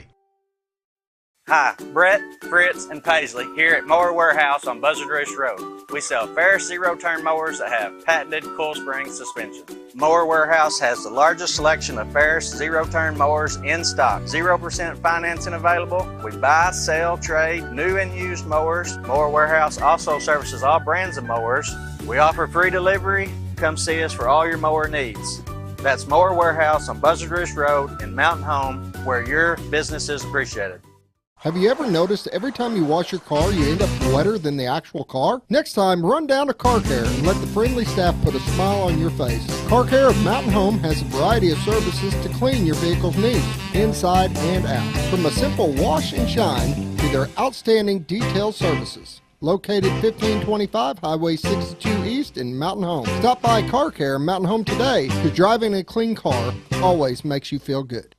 Hi, Brett, Fritz, and Paisley here at Mower Warehouse on Buzzard Roost Road. We sell Ferris zero-turn mowers that have patented coil spring suspension. Mower Warehouse has the largest selection of Ferris zero-turn mowers in stock. 0% financing available. We buy, sell, trade new and used mowers. Mower Warehouse also services all brands of mowers. We offer free delivery. Come see us for all your mower needs. That's Mower Warehouse on Buzzard Roost Road in Mountain Home, where your business is appreciated. Have you ever noticed every time you wash your car, you end up wetter than the actual car? Next time, run down to Car Care and let the friendly staff put a smile on your face. Car Care of Mountain Home has a variety of services to clean your vehicle's needs, inside and out. From a simple wash and shine to their outstanding detailed services. Located 1525 Highway 62 East in Mountain Home. Stop by Car Care Mountain Home today, because driving a clean car always makes you feel good.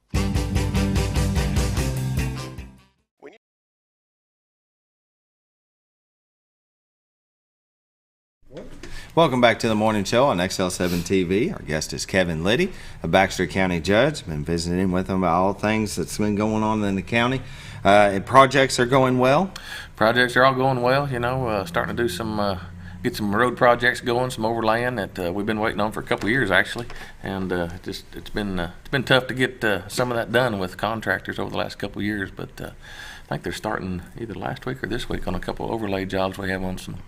Welcome back to the morning show on XL7-TV. Our guest is Kevin Litty, a Baxter County judge. Been visiting with him about all things that's been going on in the county. And projects are going well? Projects are all going well, you know, starting to do some, get some road projects going, some overlaying that we've been waiting on for a couple of years actually. And it's been tough to get some of that done with contractors over the last couple of years, but I think they're starting either last week or this week on a couple of overlay jobs we have on some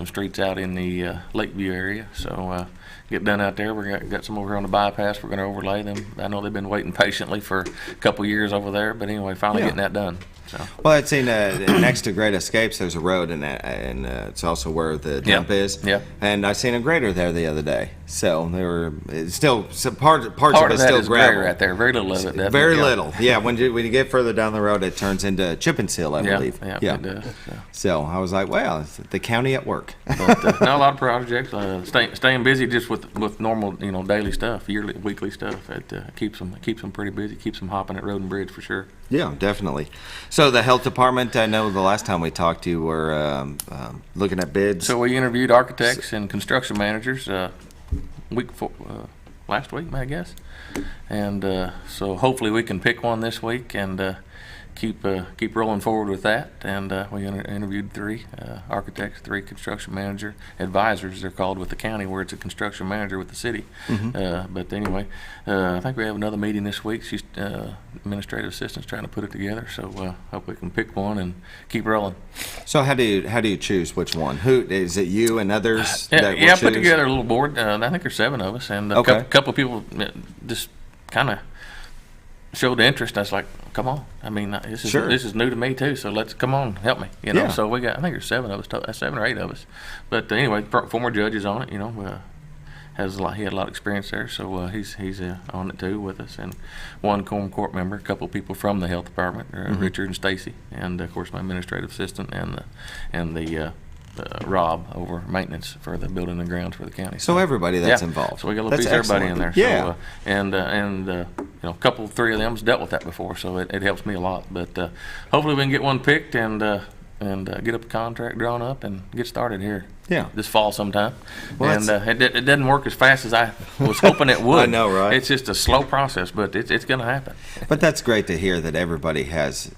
streets out in the Lakeview area. So get done out there. We got some over here on the bypass. We're going to overlay them. I know they've been waiting patiently for a couple of years over there, but anyway, finally getting that done. So. Well, I'd seen next to Great Escapes, there's a road, and it's also where the dump is. Yeah. And I seen a grader there the other day. So they were still some parts of it still gravel right there. Very little of it. Definitely. Very little. Yeah. When you get further down the road, it turns into chip and seal, I believe. Yeah. It does. So I was like, well, it's the county at work. But, not a lot of projects. Staying busy just with normal, daily stuff, yearly, weekly stuff. It keeps them pretty busy. Keeps them hopping at road and bridge for sure. Yeah, definitely. So the health department, I know the last time we talked to you were looking at bids. So we interviewed architects and construction managers last week, I guess. And so hopefully we can pick one this week and keep rolling forward with that. And we interviewed 3 architects, 3 construction manager advisors, they're called, with the county, where it's a construction manager with the city. Mm-hmm. But anyway, I think we have another meeting this week. She's administrative assistant's trying to put it together, so hope we can pick one and keep rolling. So how do you choose which one? Who is it? You and others? I put together a little board. I think there's 7 of us, and a couple of people just kind of showed interest. I was like, come on. I mean, this is new to me too, so let's come on, help me. So we got, I think there's 7 of us, 7 or 8 of us. But anyway, former judge is on it. He had a lot of experience there, so he's on it too with us. And one court member, a couple of people from the health department, Richard and Stacy, and of course my administrative assistant and the Rob over maintenance for the building and grounds for the county. So everybody that's involved. So we got a little That's piece of everybody in there. excellent. So, Yeah. you know, a couple, 3 of them's dealt with that before, so it helps me a lot. But hopefully we can get one picked and get up a contract drawn up and get started here. Yeah. This fall sometime. Well, And it doesn't work as fast as I was hoping it would. I know, right? It's just a slow process, but it's going to happen. But that's great to hear that everybody has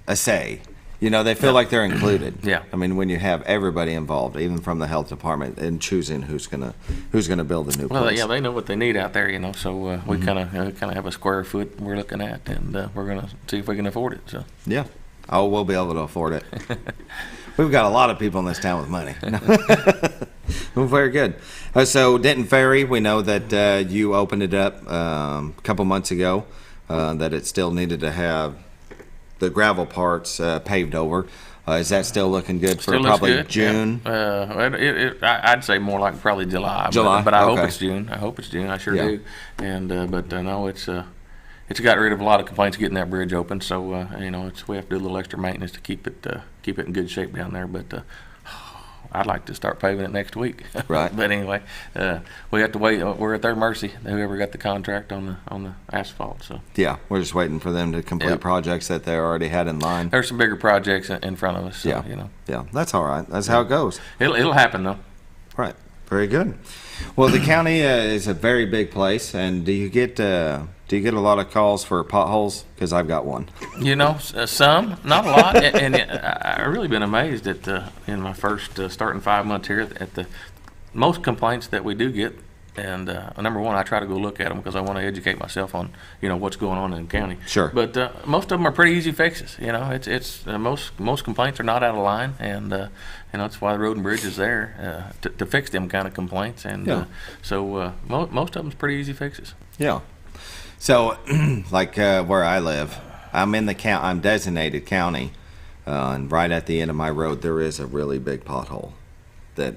a say. You know, they feel like they're included. Yeah. I mean, when you have everybody involved, even from the health department, in choosing who's gonna build a new Well, place. yeah, they know what they need out there, you know. So we kind of have a square foot we're looking at, and we're gonna see if we can afford it. So Yeah. Oh, we'll be able to afford it. We've got a lot of people in this town with money. Well, very good. So Denton Ferry, we know that you opened it up a couple months ago. That it still needed to have the gravel parts paved over. Is that still looking good for still looks probably good. June? Yeah. I'd say more like probably July. July, but I hope okay. it's June. I hope it's June. I sure Yeah. do. And but no, it's got rid of a lot of complaints getting that bridge open. So you know, we have to do a little extra maintenance to keep it in good shape down there. But I'd like to start paving it next week. Right. But anyway, we have to wait. We're at their mercy. Whoever got the contract on the asphalt. So Yeah, we're just waiting for them to complete Yep. projects that they already had in line. there's some bigger projects in front of us. So, Yeah. you know, Yeah, that's all right. That's how it goes. it'll happen though. Right. Very good. Well, the county is a very big place, and do you get a lot of calls for potholes? Because I've got one. You know, some, not a lot, and I've really been amazed at in my first starting 5 months here at the most complaints that we do get. And number one, I try to go look at them because I want to educate myself on what's going on in the county. Sure. But most of them are pretty easy fixes. You know, it's most complaints are not out of line, and that's why the road and bridge is there to fix them kind of complaints. And Yeah. so most of them's pretty easy fixes. Yeah. So, like where I live, I'm in the I'm designated county, and right at the end of my road there is a really big pothole. That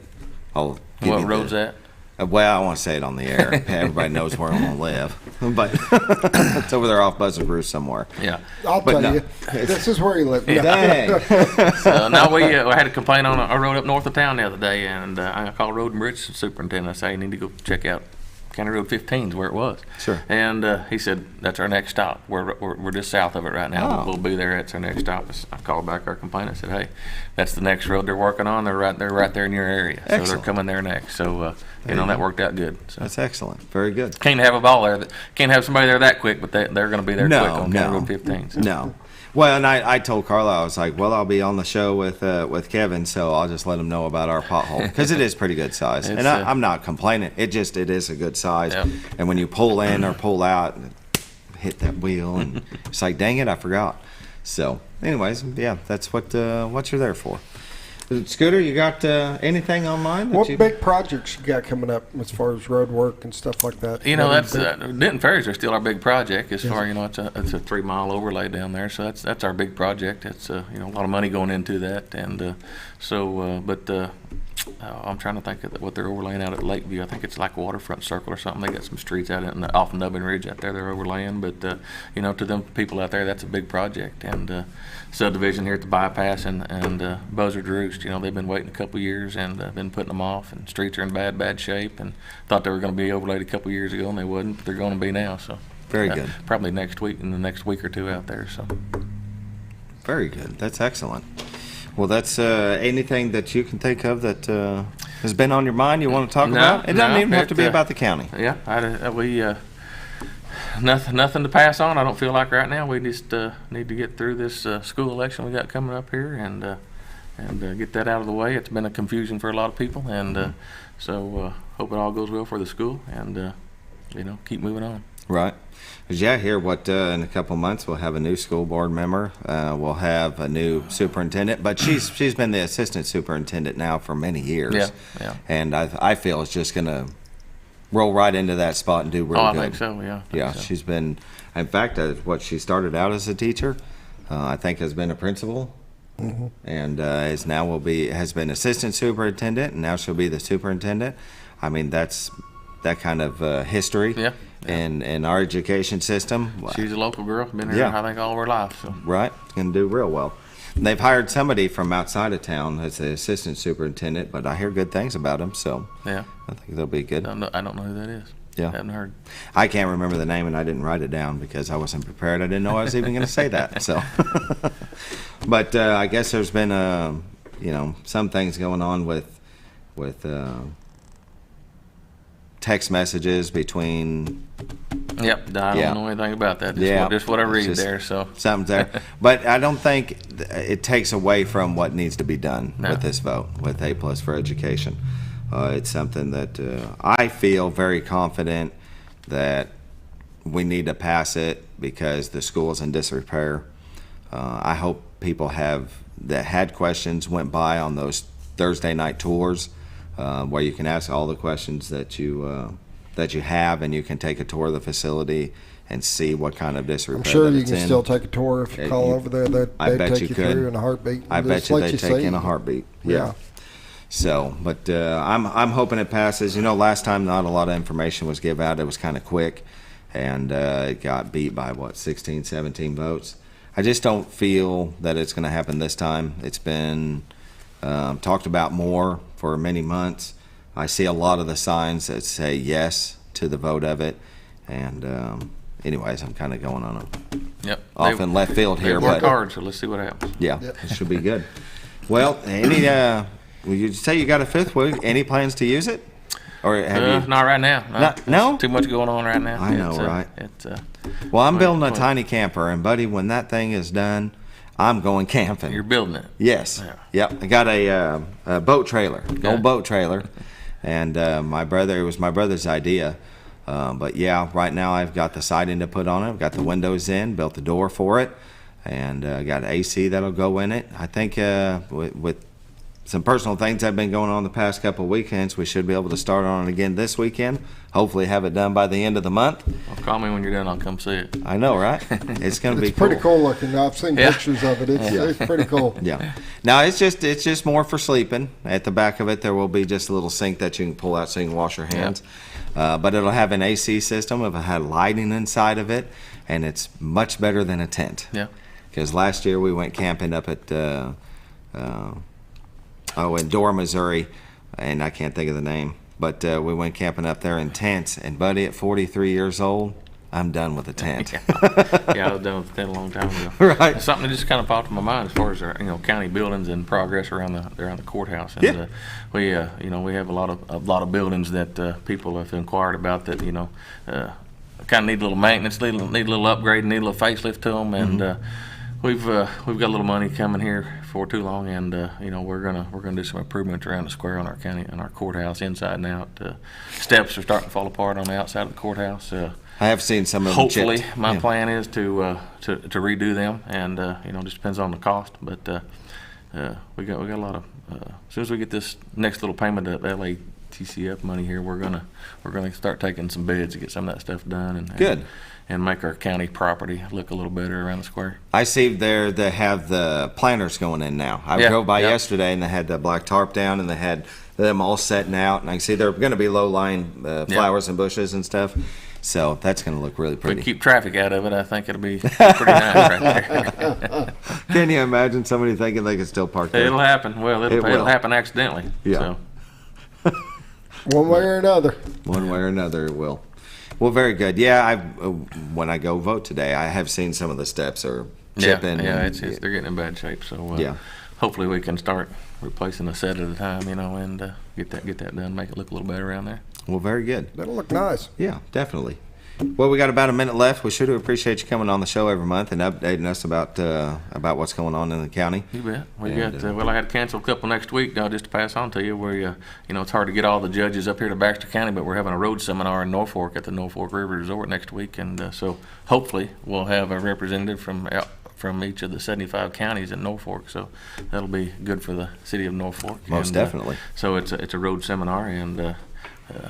I'll give What you road's that? Well, I won't say it on the air. Everybody knows where I'm gonna live, but it's over there off Buzzard Roost somewhere. Yeah. I'll But tell no. you, this is where you live. Dang. So now we had a complaint on a road up north of town the other day, and I called Road and Bridge Superintendent. I said, you need to go check out County Road 15 is where it was. Sure. And he said, that's our next stop. We're just south of it right now. Oh. We'll be there. It's our next stop. I called back our complainant. I said, hey, that's the next road they're working on. They're right there in your area. So Excellent. they're coming there next. So, There you that go. worked out good. So. That's excellent. Very good. Can't have a ball there. Can't have somebody there that quick, but they're going to be there quick on County No, Road 15. So. no. Well, and I told Carla, I was like, well, I'll be on the show with Kevin, so I'll just let him know about our pothole because it is pretty good size, It's, and I'm not complaining. It is a good size, Yep. and when you pull in or pull out, hit that wheel, and it's like, dang it, I forgot. So, anyways, yeah, that's what you're there for. Scooter, you got anything on mind? What big projects you got coming up as far as road work and stuff like that? You know, What that's do you think? Denton Ferries are still our big project. As Yes. far it's a 3-mile overlay down there, so that's our big project. It's a lot of money going into that, and I'm trying to think of what they're overlaying out at Lakeview. I think it's like Waterfront Circle or something. They got some streets out off Nubbin Ridge out there they're overlaying, but to them people out there, that's a big project. And subdivision here at the bypass and Buzzard Roost, they've been waiting a couple years and been putting them off, and streets are in bad shape, and thought they were going to be overlaid a couple years ago, and they wasn't, but they're going to be now. So Very good. Probably next week, in the next week or two out there. So Very good. That's excellent. Well, that's anything that you can think of that has been on your mind you want to talk about? It doesn't even have to be about the county. Yeah, we nothing to pass on. I don't feel like right now. We just need to get through this school election we got coming up here and get that out of the way. It's been a confusion for a lot of people, and so hope it all goes well for the school, and keep moving on. Right. Because I hear in a couple months we'll have a new school board member. We'll have a new superintendent, but she's been the assistant superintendent now for many years. Yeah. And I feel it's just going to roll right into that spot and do real good. I think so. Yeah. Yeah. So. She's been, in fact, she started out as a teacher. I think has been a principal, and has been assistant superintendent, and now she'll be the superintendent. I mean, that's that kind of history. Yeah. In our education system. She's a local girl, been here, Yeah. I think, all of her life. So. Right, can do real well. They've hired somebody from outside of town as the assistant superintendent, but I hear good things about him, so yeah, I think they'll be good. I don't know who that is. Yeah, haven't heard. I can't remember the name, and I didn't write it down because I wasn't prepared. I didn't know I was even going to say that. So, but I guess there's been some things going on with text messages between. Yep, I don't know anything about that. Just what I read there. So something's there, but I don't think it takes away from what needs to be done with this vote with A+ for education. It's something that I feel very confident that we need to pass it because the school is in disrepair. I hope people that had questions went by on those Thursday night tours where you can ask all the questions that you have, and you can take a tour of the facility and see what kind of disrepair. I'm sure you it's can in. still take a tour if you call over there. They'd take you through in a heartbeat. I bet you they'd take in a heartbeat. Yeah. So, but I'm hoping it passes. Last time not a lot of information was given out. It was kind of quick, and it got beat by 16, 17 votes. I just don't feel that it's going to happen this time. It's been talked about more for many months. I see a lot of the signs that say yes to the vote of it, and anyways, I'm kind of going on off in left field here. They work hard, so let's see what happens. Yeah, it should be good. Well, you say you got a fifth wheel. Any plans to use it? Or have you? Not right now. No? Too much going on right now. I know, right? Well, I'm building a tiny camper, and buddy, when that thing is done, I'm going camping. You're building it? Yes. Yeah. Yep. I got a boat trailer, old boat trailer, and it was my brother's idea. But yeah, right now I've got the siding to put on it. I've got the windows in, built the door for it, and got AC that'll go in it. I think with some personal things that have been going on the past couple of weekends, we should be able to start on it again this weekend. Hopefully have it done by the end of the month. Well, call me when you're done. I'll come see it. I know, right? It's going to be pretty cool looking. I've seen pictures of it. It's pretty cool. Yeah. Now it's just more for sleeping. At the back of it, there will be just a little sink that you can pull out so you can wash your hands. But it'll have an AC system. It'll have lighting inside of it, and it's much better than a tent. Yeah. Because last year we went camping up at in Dora, Missouri, and I can't think of the name, but we went camping up there in tents, and buddy, at 43 years old, I'm done with the tent. Yeah, I was done with the tent a long time ago. Right. It's something that just kind of popped in my mind as far as our, county buildings and progress around the courthouse. And we have a lot of buildings that people have inquired about that kind of need a little maintenance, need a little upgrade, need a little facelift to them, and we've got a little money coming here for too long, and we're gonna do some improvements around the square on our courthouse, inside and out. Steps are starting to fall apart on the outside of the courthouse. I have seen some of them. Hopefully, my plan is to redo them, and it just depends on the cost. But we got a lot of. As soon as we get this next little payment of LATCF money here, we're gonna start taking some bids to get some of that stuff done. Good. And make our county property look a little better around the square. I see there they have the planters going in now. I drove by yesterday, and they had the black tarp down, and they had them all setting out. And I can see they're going to be low-lying flowers and bushes and stuff. So that's going to look really pretty. If we keep traffic out of it, I think it'll be pretty nice right there. Can you imagine somebody thinking they can still park there? It'll happen. Well, it'll happen accidentally. Yeah. So. One way or another. One way or another, it will. Well, very good. Yeah, when I go vote today, I have seen some of the steps are chipping. Yeah, they're getting in bad shape. So hopefully we can start replacing a set at a time, and get that done, make it look a little better around there. Well, very good. That'll look nice. Yeah, definitely. Well, we got about a minute left. We sure do appreciate you coming on the show every month and updating us about what's going on in the county. You bet. I had to cancel a couple next week just to pass on to you. Where it's hard to get all the judges up here to Baxter County, but we're having a road seminar in Norfolk at the Norfolk River Resort next week, and so hopefully we'll have a representative from each of the 75 counties in Norfolk. So that'll be good for the city of Norfolk. Most definitely. So it's a road seminar, and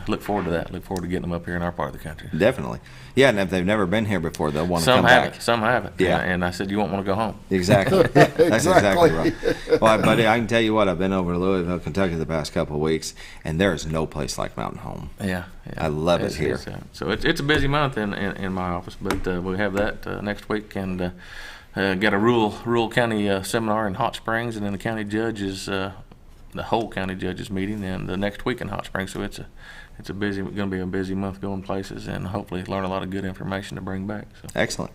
look forward to that. Look forward to getting them up here in our part of the country. Definitely. Yeah, and if they've never been here before, they'll want to come back. Some haven't. Yeah. And I said, you won't want to go home. Exactly. That's exactly right. Well, buddy, I can tell you what, I've been over to Louisville, Kentucky the past couple of weeks, and there is no place like Mountain Home. Yeah. I love it here. So it's a busy month in my office, but we have that next week, and got a rural county seminar in Hot Springs, and then the county judges, the whole county judges meeting, and the next week in Hot Springs. So it's going to be a busy month going places, and hopefully learn a lot of good information to bring back. So. Excellent.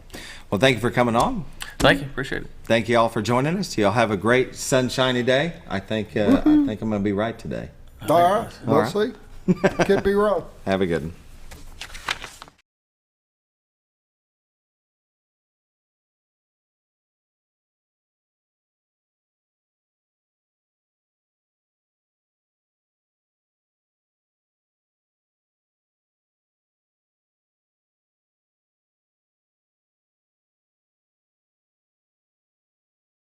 Well, thank you for coming on. Thank you. Appreciate it. Thank you all for joining us. Y'all have a great sunshiny day. I think I'm going to be right today. All right. We'll see. Could be wrong. Have a good one.